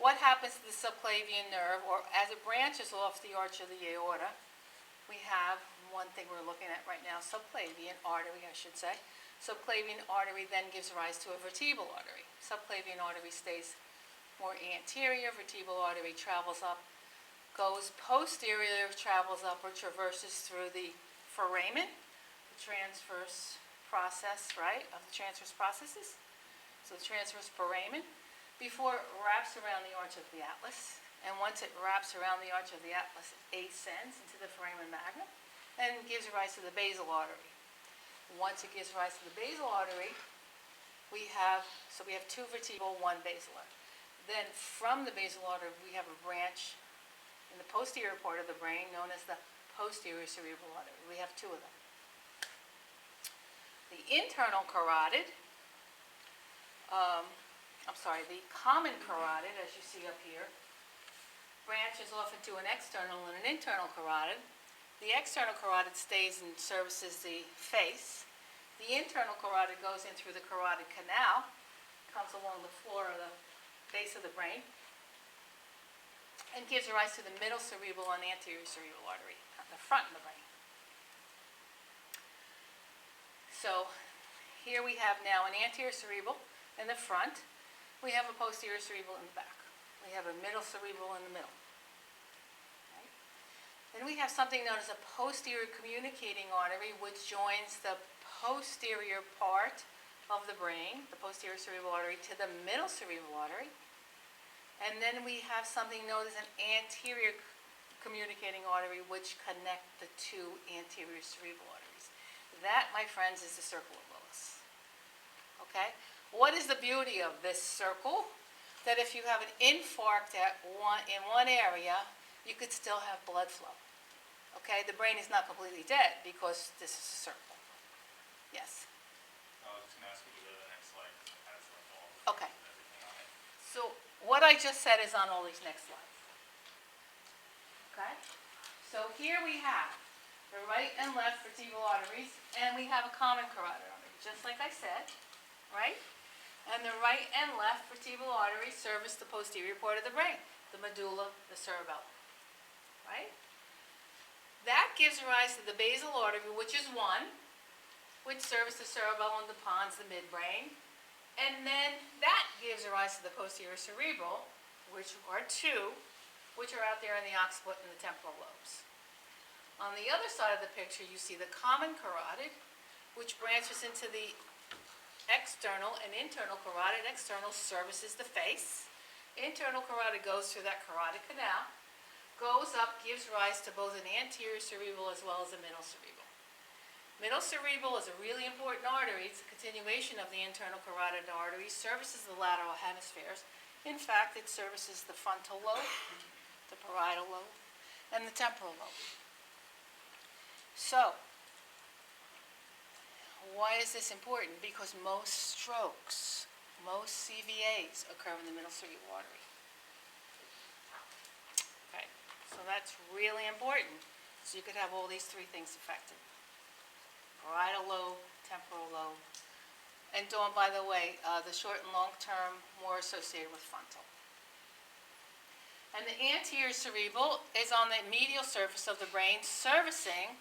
what happens to the subclavian nerve, or as it branches off the arch of the aorta, we have one thing we're looking at right now, subclavian artery, I should say. Subclavian artery then gives rise to a vertebral artery. Subclavian artery stays more anterior, vertebral artery travels up, goes posterior, travels up, or traverses through the foramen, the transverse process, right, of the transverse processes. So the transverse foramen, before it wraps around the arch of the atlas, and once it wraps around the arch of the atlas, it ascends into the foramen magnum and gives rise to the basal artery. Once it gives rise to the basal artery, we have 2 vertebral, 1 basilar. Then from the basal artery, we have a branch in the posterior part of the brain known as the posterior cerebral artery. We have two of them. The internal carotid, the common carotid, as you see up here, branches off into an external and an internal carotid. The external carotid stays and services the face. The internal carotid goes in through the carotid canal, comes along the floor of the base of the brain, and gives rise to the middle cerebral and anterior cerebral artery, at the front of the brain. So here we have now an anterior cerebral in the front. We have a posterior cerebral in the back. We have a middle cerebral in the middle. Okay. Then we have something known as a posterior communicating artery, which joins the posterior part of the brain, the posterior cerebral artery, to the middle cerebral artery. And then we have something known as an anterior communicating artery, which connect the two anterior cerebral arteries. That, my friends, is the circle of Willis. Okay? What is the beauty of this circle? That if you have an infarct in one area, you could still have blood flow. Okay? The brain is not completely dead because this is a circle. Yes? I was just gonna ask you to go to the next slide, because it has like all the Okay. everything on it. So what I just said is on all these next slides. Okay? So here we have the right and left vertebral arteries, and we have a common carotid artery, just like I said, right? And the right and left vertebral arteries service the posterior part of the brain, the medulla, the cerebellum, right? That gives rise to the basal artery, which is one, which serves the cerebellum, the pons, the midbrain. And then that gives rise to the posterior cerebral, which are two, which are out there in the occiput and the temporal lobes. On the other side of the picture, you see the common carotid, which branches into the external and internal carotid. External services the face. Internal carotid goes through that carotid canal, goes up, gives rise to both an anterior cerebral as well as a middle cerebral. Middle cerebral is a really important artery. It's a continuation of the internal carotid artery, services the lateral hemispheres. In fact, it services the frontal lobe, the parietal lobe, and the temporal lobe. So, why is this important? Because most strokes, most CVAs occur in the middle cerebral artery. Okay, so that's really important. So you could have all these three things affected. Parietal lobe, temporal lobe, and Dawn, by the way, the short and long term more associated with frontal. And the anterior cerebral is on the medial surface of the brain, servicing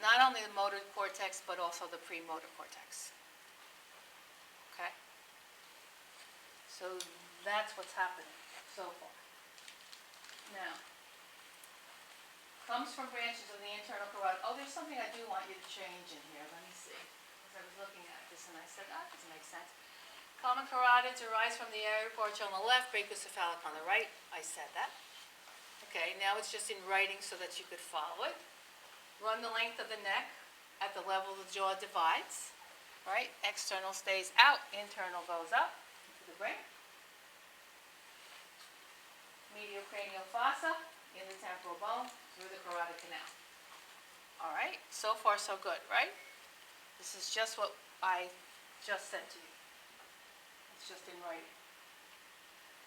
not only the motor cortex, but also the premotor cortex. Okay? So that's what's happening so far. Now, comes from branches of the internal carotid. Oh, there's something I do want you to change in here. Let me see. Because I was looking at this and I said, that doesn't make sense. Common carotids arise from the aortic arch on the left, brachiocephalic on the right. I said that. Okay, now it's just in writing so that you could follow it. Run the length of the neck at the level the jaw divides. Right? External stays out, internal goes up into the brain. Medial cranial fossa in the temporal bone through the carotid canal. All right, so far so good, right? This is just what I just said to you. It's just in writing.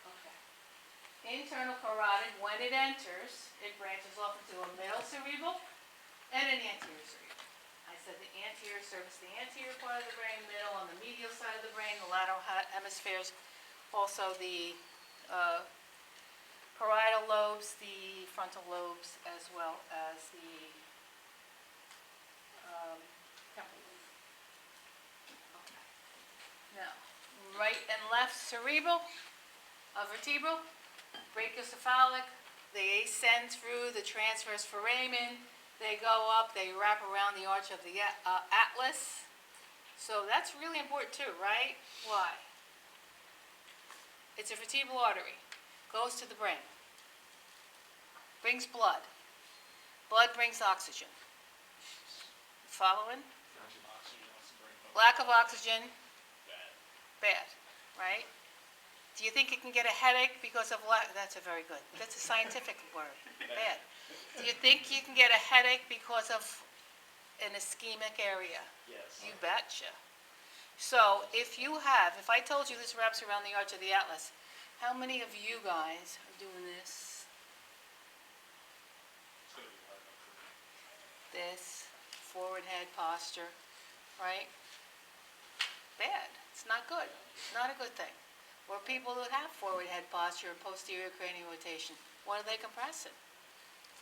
Okay. Internal carotid, when it enters, it branches off into a middle cerebral and an anterior cerebral. I said the anterior serves the anterior part of the brain, middle on the medial side of the brain, the lateral hemispheres, also the parietal lobes, the frontal lobes, as well as the temporal lobe. Okay. Now, right and left cerebral, vertebral, brachiocephalic, they ascend through the transverse foramen, they go up, they wrap around the arch of the atlas. So that's really important too, right? Why? It's a vertebral artery. Goes to the brain. Brings blood. Blood brings oxygen. Following? Lack of oxygen, bad, right? Do you think you can get a headache because of that's a very good, that's a scientific word, bad. Do you think you can get a headache because of an ischemic area? Yes. You betcha. So if I told you this wraps around the arch of the atlas, how many of you guys are doing this, It's gonna be hard enough for me. this, forward head posture, right? Bad. It's not good. Not a good thing. Or people who have forward head posture and posterior cranial rotation, what are they compressing?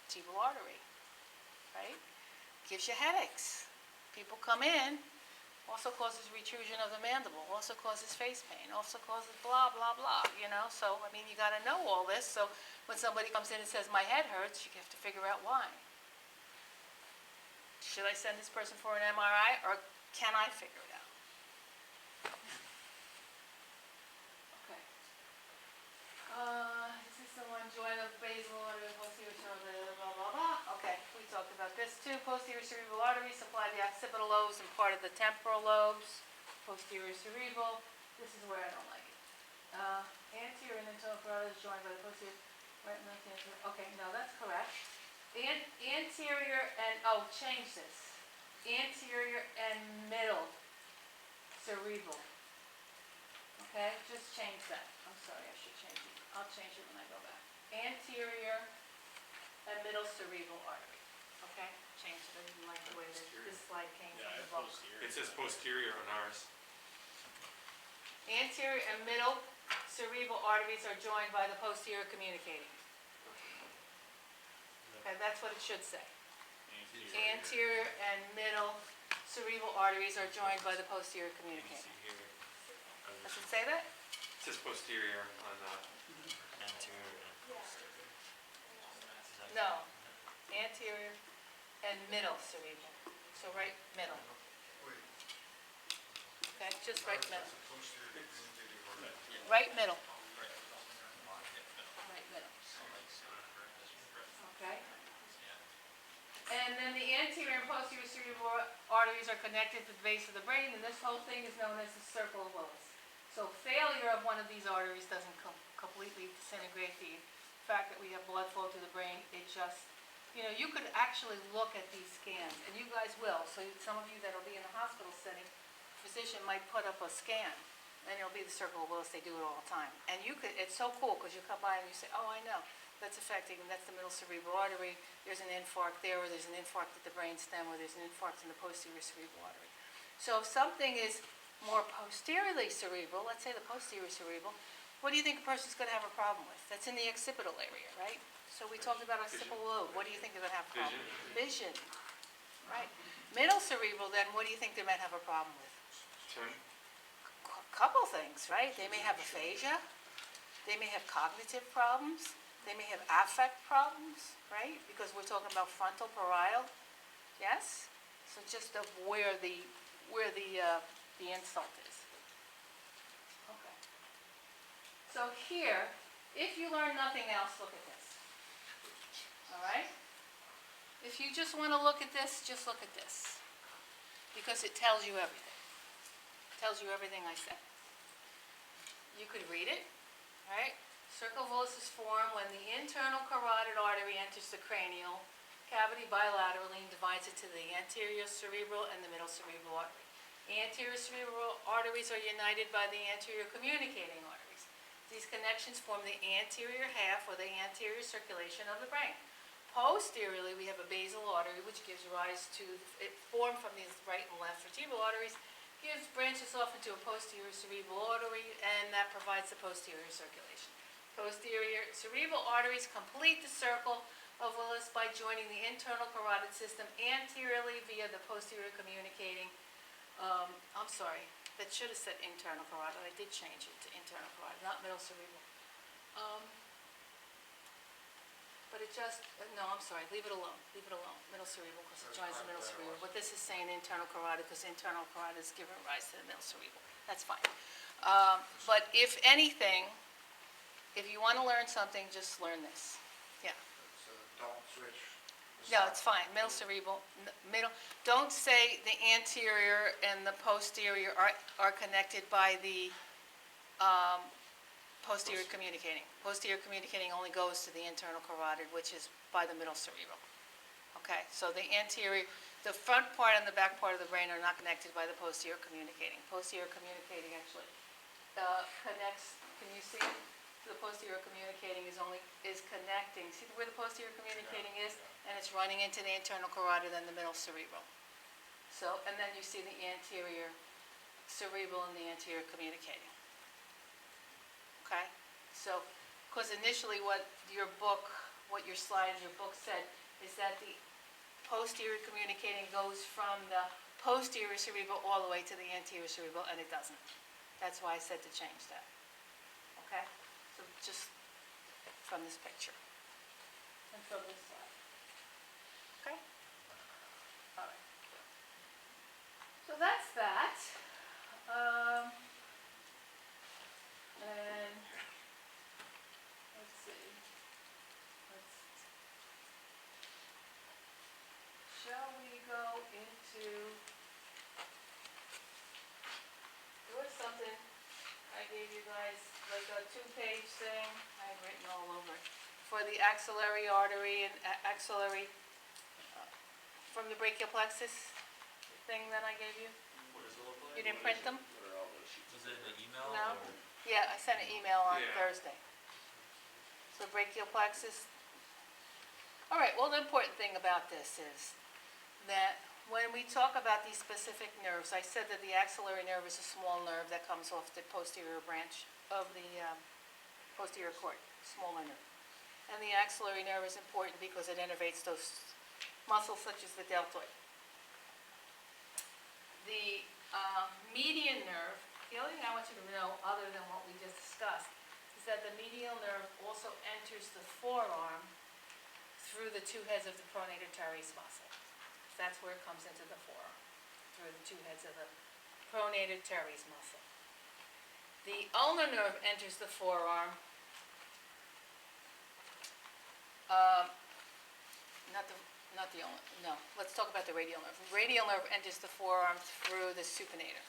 Vertebral artery, right? Gives you headaches. People come in, also causes retrusion of the mandible, also causes face pain, also causes blah, blah, blah, you know? So, I mean, you gotta know all this, so when somebody comes in and says, my head hurts, you have to figure out why. Should I send this person for an MRI, or can I figure it out? Okay. This is the one, joint of basal artery, posterior cerebral, blah, blah, blah. Okay, we talked about this too. Posterior cerebral arteries supply the occipital lobes and part of the temporal lobes. Posterior cerebral, this is where I don't like it. Anterior and internal carotid is joined by the posterior, right and left anterior. Okay, no, that's correct. Anterior and, change this. Anterior and middle cerebral. Okay, just change that. I'm sorry, I should change it. I'll change it when I go back. Anterior and middle cerebral artery. Okay, change it. I didn't like the way this slide came Yeah, from I the book. posterior. It says posterior on ours. Anterior and middle cerebral arteries are joined by the posterior communicating. Okay, that's what it should say. Anterior and middle cerebral arteries are joined by the posterior You can communicating. see here. Does it say that? It says posterior on anterior and posterior. No. Anterior and middle cerebral. So right middle. Wait. Okay, just right middle. That's a posterior communicating artery. Right middle. Right middle. Okay. And then the anterior and posterior cerebral arteries are connected to the base of the brain, and this whole thing is known as the circle of Willis. So failure of one of these arteries doesn't completely disintegrate the fact that we have blood flow to the brain. It just, you could actually look at these scans, and you guys will. So some of you that will be in a hospital setting, physician might put up a scan, and it'll be the circle of Willis. They do it all the time. And it's so cool because you come by and you say, oh, I know. That's affecting, that's the middle cerebral artery. There's an infarct there, or there's an infarct at the brainstem, or there's an infarct in the posterior cerebral artery. So if something is more posteriorly cerebral, let's say the posterior cerebral, what do you think a person's going to have a problem with? That's in the occipital area, right? So we talked about occipital lobe. What do you think they're going to have a problem with? Vision. Right. Middle cerebral, then, what do you think they might have a problem with? Couple things, right? They may have aphasia. They may have cognitive problems. They may have affect problems, right? Because we're talking about frontal parietal, yes? So just of where the insult is. Okay. So here, if you learn nothing else, look at this. All right? If you just want to look at this, just look at this. Because it tells you everything. It tells you everything I said. You could read it, all right? Circle of Willis is formed when the internal carotid artery enters the cranial cavity bilaterally and divides it to the anterior cerebral and the middle cerebral artery. Anterior cerebral arteries are united by the anterior communicating arteries. These connections form the anterior half or the anterior circulation of the brain. Posteriorly, we have a basal artery which gives rise to, it formed from these right and left vertebral arteries, branches off into a posterior cerebral artery, and that provides the posterior circulation. Posterior cerebral arteries complete the circle of Willis by joining the internal carotid system anteriorly via the posterior communicating, I'm sorry, that should have said internal carotid. I did change it to internal carotid, not middle cerebral. But it just, no, I'm sorry, leave it alone, middle cerebral, because it joins the middle cerebral. But this is saying internal carotid, because internal carotid is giving rise to the middle cerebral. That's fine. But if anything, if you want to learn something, just learn this. Yeah. So don't switch. No, it's fine, middle cerebral, middle, don't say the anterior and the posterior are connected by the Posterior communicating. Posterior communicating only goes to the internal carotid, which is by the middle cerebral. Okay, so the anterior, the front part and the back part of the brain are not connected by the posterior communicating. Posterior communicating actually connects, can you see it? The posterior communicating is connecting, see where the posterior communicating is? And it's running into the internal carotid and the middle cerebral. So, and then you see the anterior cerebral and the anterior communicating. Okay, so, because initially what your slide in your book said is that the posterior communicating goes from the posterior cerebral all the way to the anterior cerebral, and it doesn't. That's why I said to change that. Okay, so just from this picture and from this slide. Okay, all right. So that's that. And let's see. Shall we go into, there was something I gave you guys, like a 2-page thing, I had written all over it, for the axillary artery and axillary, from the brachial plexus thing that I gave you. What does it look like? You didn't print them? Was it in the email? No? or- Yeah, I sent an email on Yeah. Thursday. So brachial plexus. All right, well, the important thing about this is that when we talk about these specific nerves, I said that the axillary nerve is a small nerve that comes off the posterior branch of the posterior cord, smaller nerve. And the axillary nerve is important because it innervates those muscles such as the deltoid. The median nerve, the only thing I want you to know, other than what we just discussed, is that the medial nerve also enters the forearm through the 2 heads of the pronator teres muscle. That's where it comes into the forearm, through the 2 heads of the pronator teres muscle. The ulnar nerve enters the forearm, not the ulnar, no, let's talk about the radial nerve. The radial nerve enters the forearm through the supinator,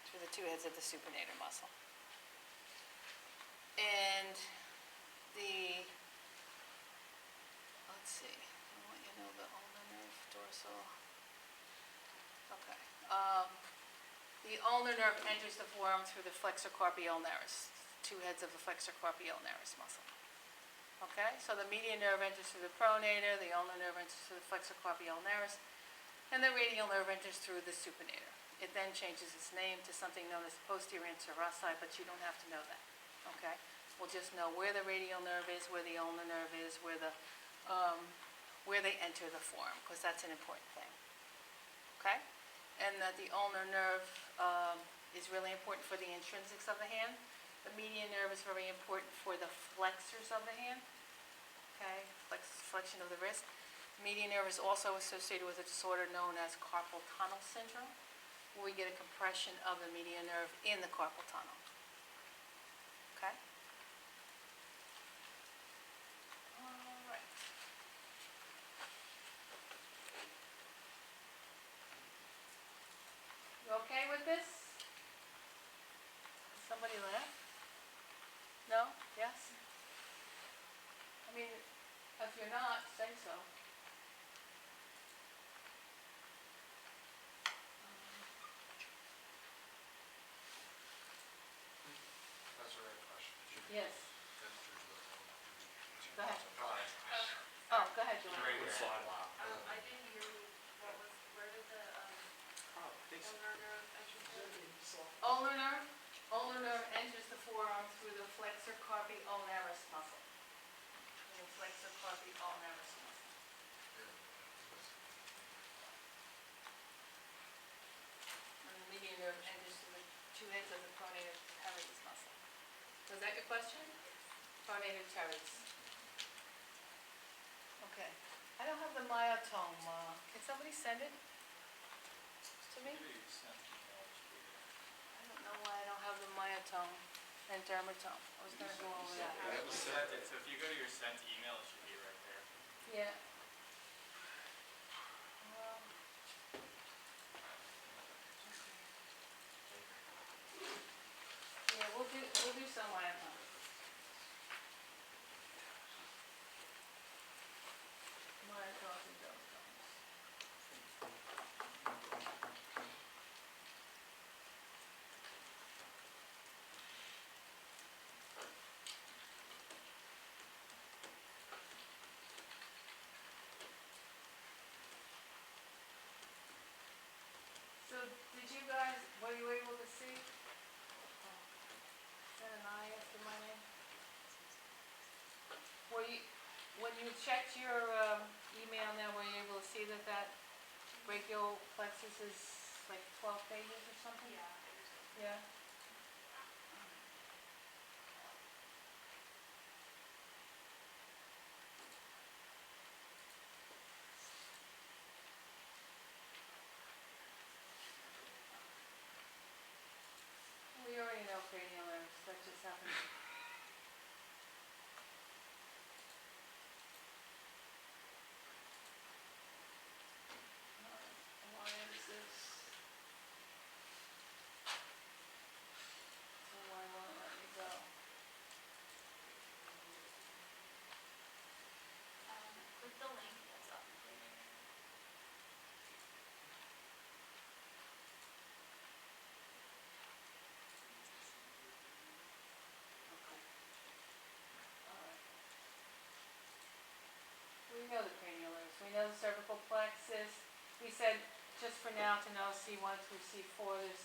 through the 2 heads of the supinator muscle. And the, let's see, I want you to know the ulnar nerve, dorsal. Okay. The ulnar nerve enters the forearm through the flexor carpi ulnaris, 2 heads of the flexor carpi ulnaris muscle. Okay, so the median nerve enters through the pronator, the ulnar nerve enters through the flexor carpi ulnaris, and the radial nerve enters through the supinator. It then changes its name to something known as posterior interossei, but you don't have to know that. Okay, we'll just know where the radial nerve is, where the ulnar nerve is, where they enter the forearm, because that's an important thing. Okay, and that the ulnar nerve is really important for the intrinsics of the hand. The median nerve is very important for the flexors of the hand. Okay, flexion of the wrist. The median nerve is also associated with a disorder known as carpal tunnel syndrome, where we get a compression of the median nerve in the carpal tunnel. Okay? All right. You okay with this? Somebody laugh? No? Yes? I mean, if you're not, say so. That's a right question. Yes. Go ahead. Go ahead. Oh, go ahead, Joanne. I didn't hear where did the, ulnar nerve enter? Ulnar nerve enters the forearm through the flexor carpi ulnaris muscle. The flexor carpi ulnaris muscle. And the median nerve enters through the 2 heads of the pronator teres muscle. Was that your question? Pronator teres. Okay. I don't have the myotome. Can somebody send it to me? I don't know why I don't have the myotome and dermatome. I was gonna go over that. So if you go to your sent email, it should be right there. Yeah. Yeah, we'll do some myotome. did you guys, were you able to see? Is that an I after my name? Were you, when you checked your email now, were you able to see that that brachial plexus is like 12 pages or something? Yeah. Yeah? We already know cranial nerves, that just happened. Why is this? So why won't it let me go? Click the link that's up there. Okay. All right. We know the cranial nerves, we know the cervical plexus. We said, just for now, to know C1 through C4, there's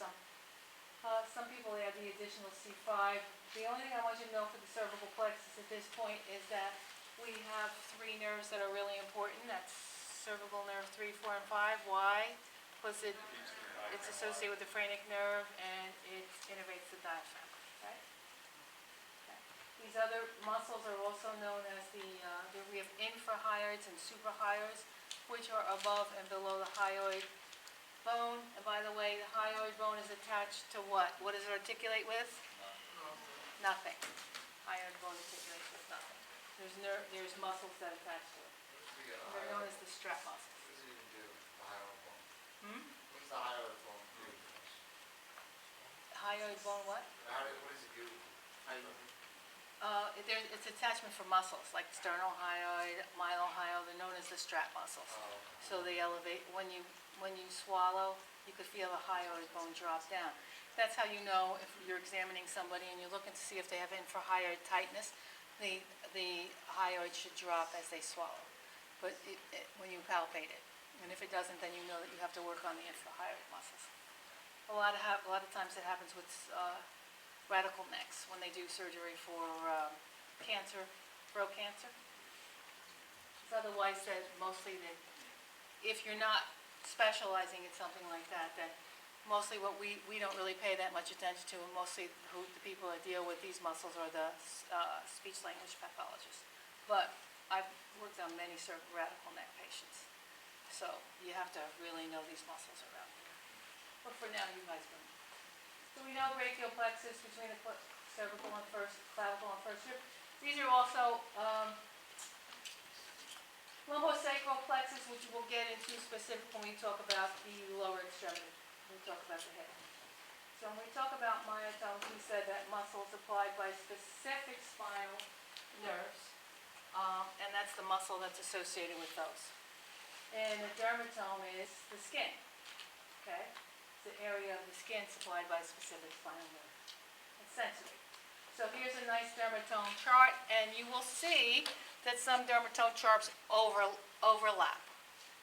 some people add the additional C5. The only thing I want you to know for the cervical plexus at this point is that we have 3 nerves that are really important. That's cervical nerve 3, 4, and 5. Why? Because it's associated with the phrenic nerve and it innervates the diaphragm, right? Okay. These other muscles are also known as we have infrahyoids and suprahyoids, which are above and below the hyoid bone. And by the way, the hyoid bone is attached to what? What does it articulate with? Nothing. Hyoid bone articulates with nothing. There's muscles that attach to it. They're known as the strap muscles. What does it even do, the hyoid bone? Hmm? What does the hyoid bone do? Hyoid bone what? What does it do? It's attachment for muscles, like sternocleidomastoid, mylohyoid, they're known as the strap muscles. Oh, So they elevate, when you swallow, you could feel the hyoid bone drop down. That's how you know if you're examining somebody and you're looking to see if they have infrahyoid tightness, the hyoid should drop as they swallow, but when you palpate it. And if it doesn't, then you know that you have to work on the infrahyoid muscles. A lot of times it happens with radical necks when they do surgery for cancer, throat cancer. It's otherwise said mostly that if you're not specializing in something like that, then mostly what we don't really pay that much attention to, and mostly the people that deal with these muscles are the speech language pathologists. But I've worked on many radical neck patients, so you have to really know these muscles around here. But for now, you guys don't. So we know brachial plexus between the cervical and clavicle and first rib. These are also lumbosacral plexus, which we'll get into specific when we talk about the lower extremity. When we talk about the head. So when we talk about myotomes, we said that muscle is applied by specific spinal nerves, and that's the muscle that's associated with those. And the dermatome is the skin. Okay. The area of the skin supplied by a specific spinal nerve. It's sensory. So here's a nice dermatome chart, and you will see that some dermatome charts overlap.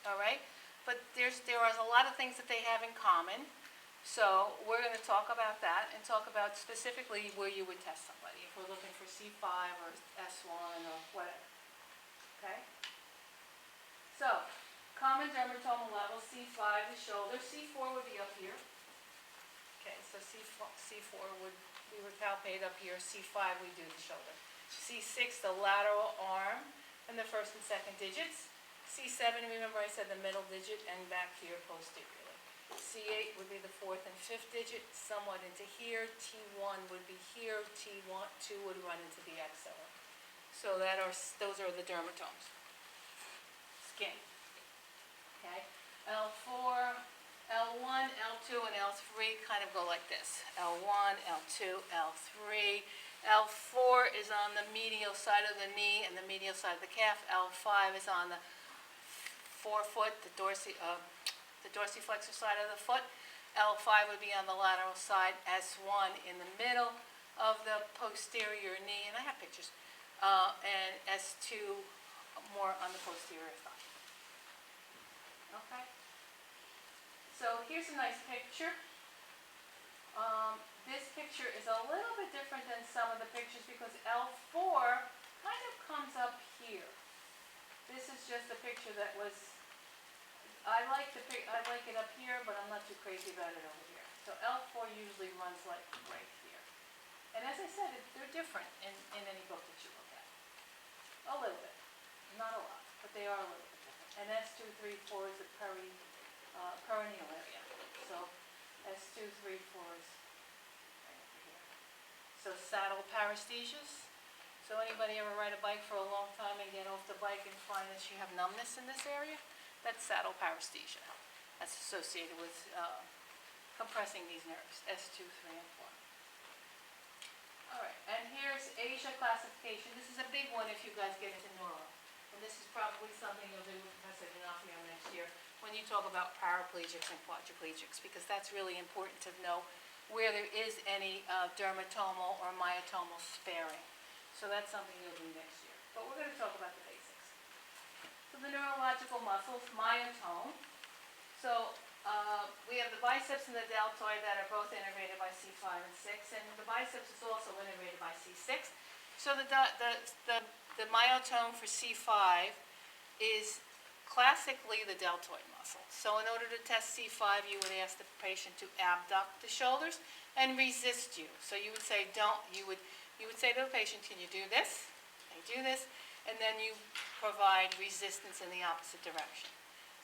All right? But there are a lot of things that they have in common. So we're going to talk about that and talk about specifically where you would test somebody, if we're looking for C5 or S1 or whatever. Okay? So, common dermatomal level, C5, the shoulder. C4 would be up here. Okay, so C4 we would palpate up here. C5 we do the shoulder. C6, the lateral arm, and the first and second digits. C7, remember I said the middle digit, and back here posteriorly. C8 would be the fourth and fifth digit, somewhat into here. T1 would be here. T2 would run into the axilla. So those are the dermatomes. Skin. Okay, L4, L1, L2, and L3 kind of go like this. L1, L2, L3. L4 is on the medial side of the knee and the medial side of the calf. L5 is on the forefoot, the dorsiflexor side of the foot. L5 would be on the lateral side. S1 in the middle of the posterior knee, and I have pictures. And S2 more on the posterior thigh. Okay? So So here's a nice picture. This picture is a little bit different than some of the pictures because L4 kind of comes up here. This is just a picture that was, I like it up here, but I'm not too crazy about it over here. So L4 usually runs like right here. And as I said, they're different in any book that you look at. A little bit, not a lot, but they are a little bit different. And S2, 3, 4 is the perineal area. So S2, 3, 4 is right over here. So saddle paresthesias. So anybody ever ride a bike for a long time and get off the bike and find that you have numbness in this area? That's saddle paresthesia. That's associated with compressing these nerves, S2, 3, and 4. All right, and here's Asia classification. This is a big one if you guys get into neuro. And this is probably something you'll do with Professor D'Onofrio next year when you talk about paraplegics and quadriplegics, because that's really important to know where there is any dermatomal or myotomal sparing. So that's something you'll do next year. But we're going to talk about the basics. So the neurological muscles, myotome. So we have the biceps and the deltoid that are both innervated by C5 and 6, and the biceps is also innervated by C6. So the myotome for C5 is classically the deltoid muscle. So in order to test C5, you would ask the patient to abduct the shoulders and resist you. So you would say, you would say to the patient, can you do this? They do this, and then you provide resistance in the opposite direction.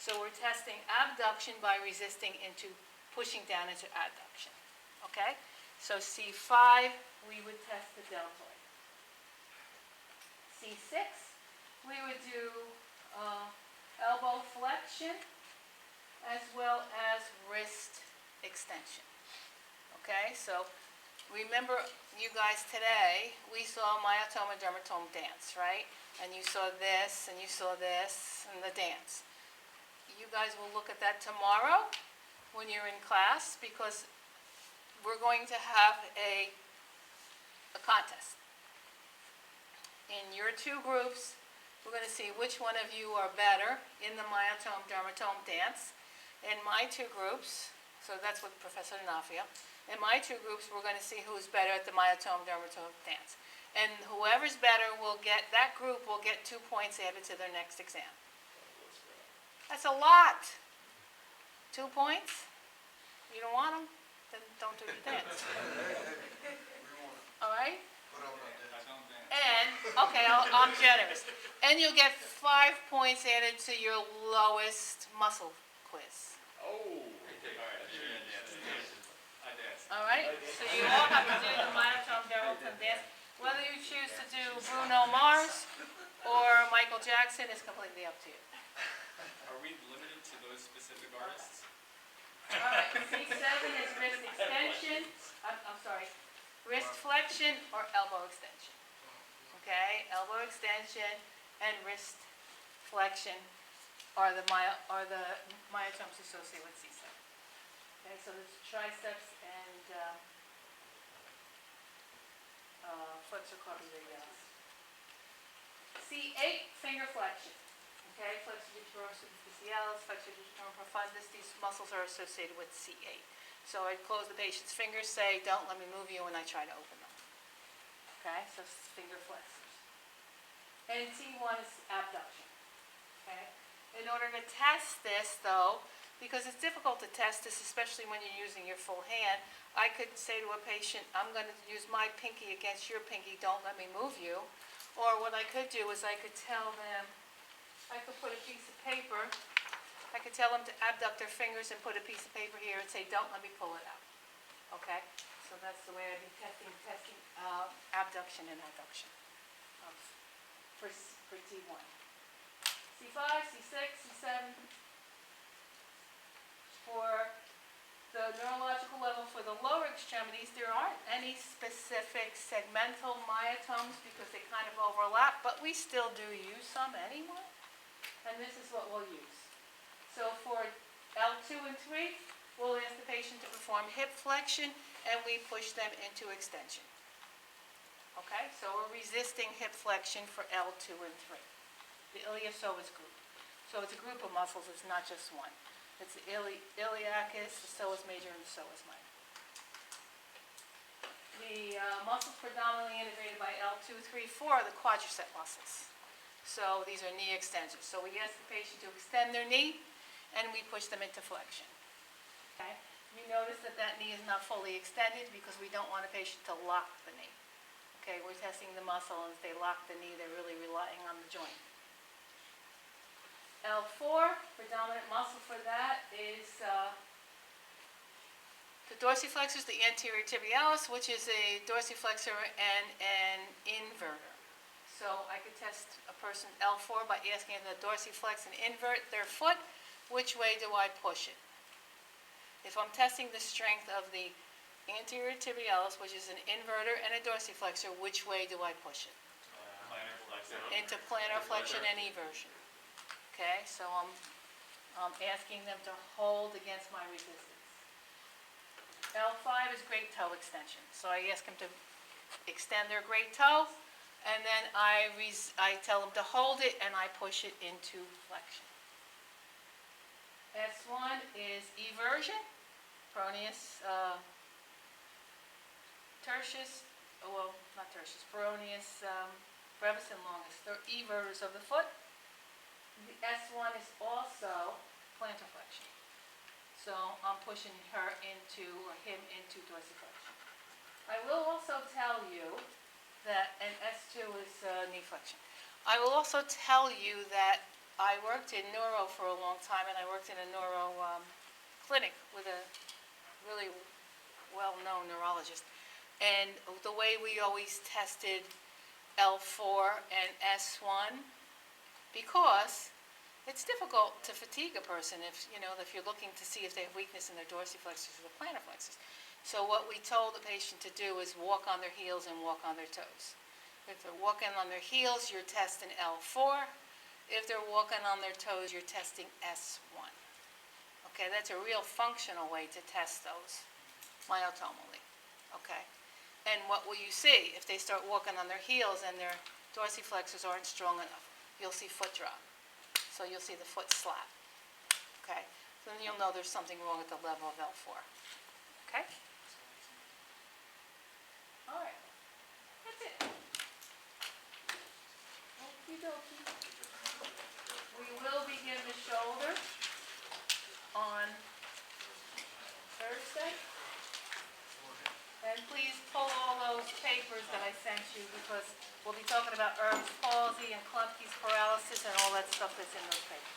So we're testing abduction by resisting into pushing down into adduction. Okay? So C5, we would test the deltoid. C6, we would do elbow flexion as well as wrist extension. Okay? So remember, you guys, today, we saw myotome and dermatome dance, right? And you saw this, and you saw this, and the dance. You guys will look at that tomorrow when you're in class, because we're going to have a contest. In your two groups, we're going to see which one of you are better in the myotome-dermatome dance. In my two groups, so that's with Professor D'Onofrio, in my two groups, we're going to see who's better at the myotome-dermatome dance. And whoever's better that group will get 2 points added to their next exam. That's a lot. 2 points? You don't want them? Then don't do the dance. All right? And, okay, I'm generous. And you'll get 5 points added to your lowest muscle quiz. Oh. All right? So you all have to do the myotome-dermatome dance. Whether you choose to do Bruno Mars or Michael Jackson is completely up to you. Are we limited to those specific artists? All right, C7 is wrist extension, I'm sorry, wrist flexion or elbow extension. Okay, elbow extension and wrist flexion are the myotomes associated with C7. Okay, so there's triceps and flexor carpi-radialis. C8, finger flexion. Okay, flexor digitorum superficialis, flexor digitorum profundus, these muscles are associated with C8. So I close the patient's fingers, say, don't let me move you, and I try to open them. Okay, so finger flexors. And T1 is abduction. Okay, in order to test this, though, because it's difficult to test this, especially when you're using your full hand, I could say to a patient, I'm going to use my pinky against your pinky, don't let me move you. Or what I could do is I could tell them, I could put a piece of paper, I could tell them to abduct their fingers and put a piece of paper here and say, don't let me pull it out. Okay? So that's the way I'd be testing abduction and adduction for T1. C5, C6, C7. For the neurological level for the lower extremities, there aren't any specific segmental myotomes because they kind of overlap, but we still do use some anyway. And this is what we'll use. So for L2 and 3, we'll ask the patient to perform hip flexion, and we push them into extension. Okay, so we're resisting hip flexion for L2 and 3. The iliopsoas group. So it's a group of muscles, it's not just one. It's the iliacus, the psoas major, and the psoas minor. The muscles predominantly innervated by L2, 3, 4 are the quadricep muscles. So these are knee extensors. So we ask the patient to extend their knee, and we push them into flexion. Okay? You notice that that knee is not fully extended because we don't want a patient to lock the knee. Okay, we're testing the muscle, and if they lock the knee, they're really relying on the joint. L4, predominant muscle for that is the dorsiflexors, the anterior tibialis, which is a dorsiflexor and an inverter. So I could test a person's L4 by asking them to dorsiflex and invert their foot. Which way do I push it? If I'm testing the strength of the anterior tibialis, which is an inverter and a dorsiflexor, which way do I push it? Plantar flexion. Into plantar flexion and eversion. Okay, so I'm asking them to hold against my resistance. L5 is great toe extension. So I ask them to extend their great toe, and then I tell them to hold it, and I push it into flexion. S1 is eversion, peroneus tertius, well, not tertius, peroneus brevis and longus. They're everters of the foot. The S1 is also plantar flexion. So I'm pushing her into, or him into dorsiflexion. I will also tell you that, and S2 is knee flexion. I will also tell you that I worked in neuro for a long time, and I worked in a neuro clinic with a really well-known neurologist. And the way we always tested L4 and S1, because it's difficult to fatigue a person if you're looking to see if they have weakness in their dorsiflexors or the plantar flexors. So what we told the patient to do is walk on their heels and walk on their toes. If they're walking on their heels, you're testing L4. If they're walking on their toes, you're testing S1. Okay, that's a real functional way to test those myotomally. Okay, and what will you see? If they start walking on their heels and their dorsiflexors aren't strong enough, you'll see foot drop. So you'll see the foot slap. Okay, so then you'll know there's something wrong at the level of L4. Okay? All right, that's it. Okie dokie. We will begin the shoulder on Thursday. And please pull all those papers that I sent you, because we'll be talking about Erb's palsy and Klumpke's paralysis and all that stuff that's in those papers.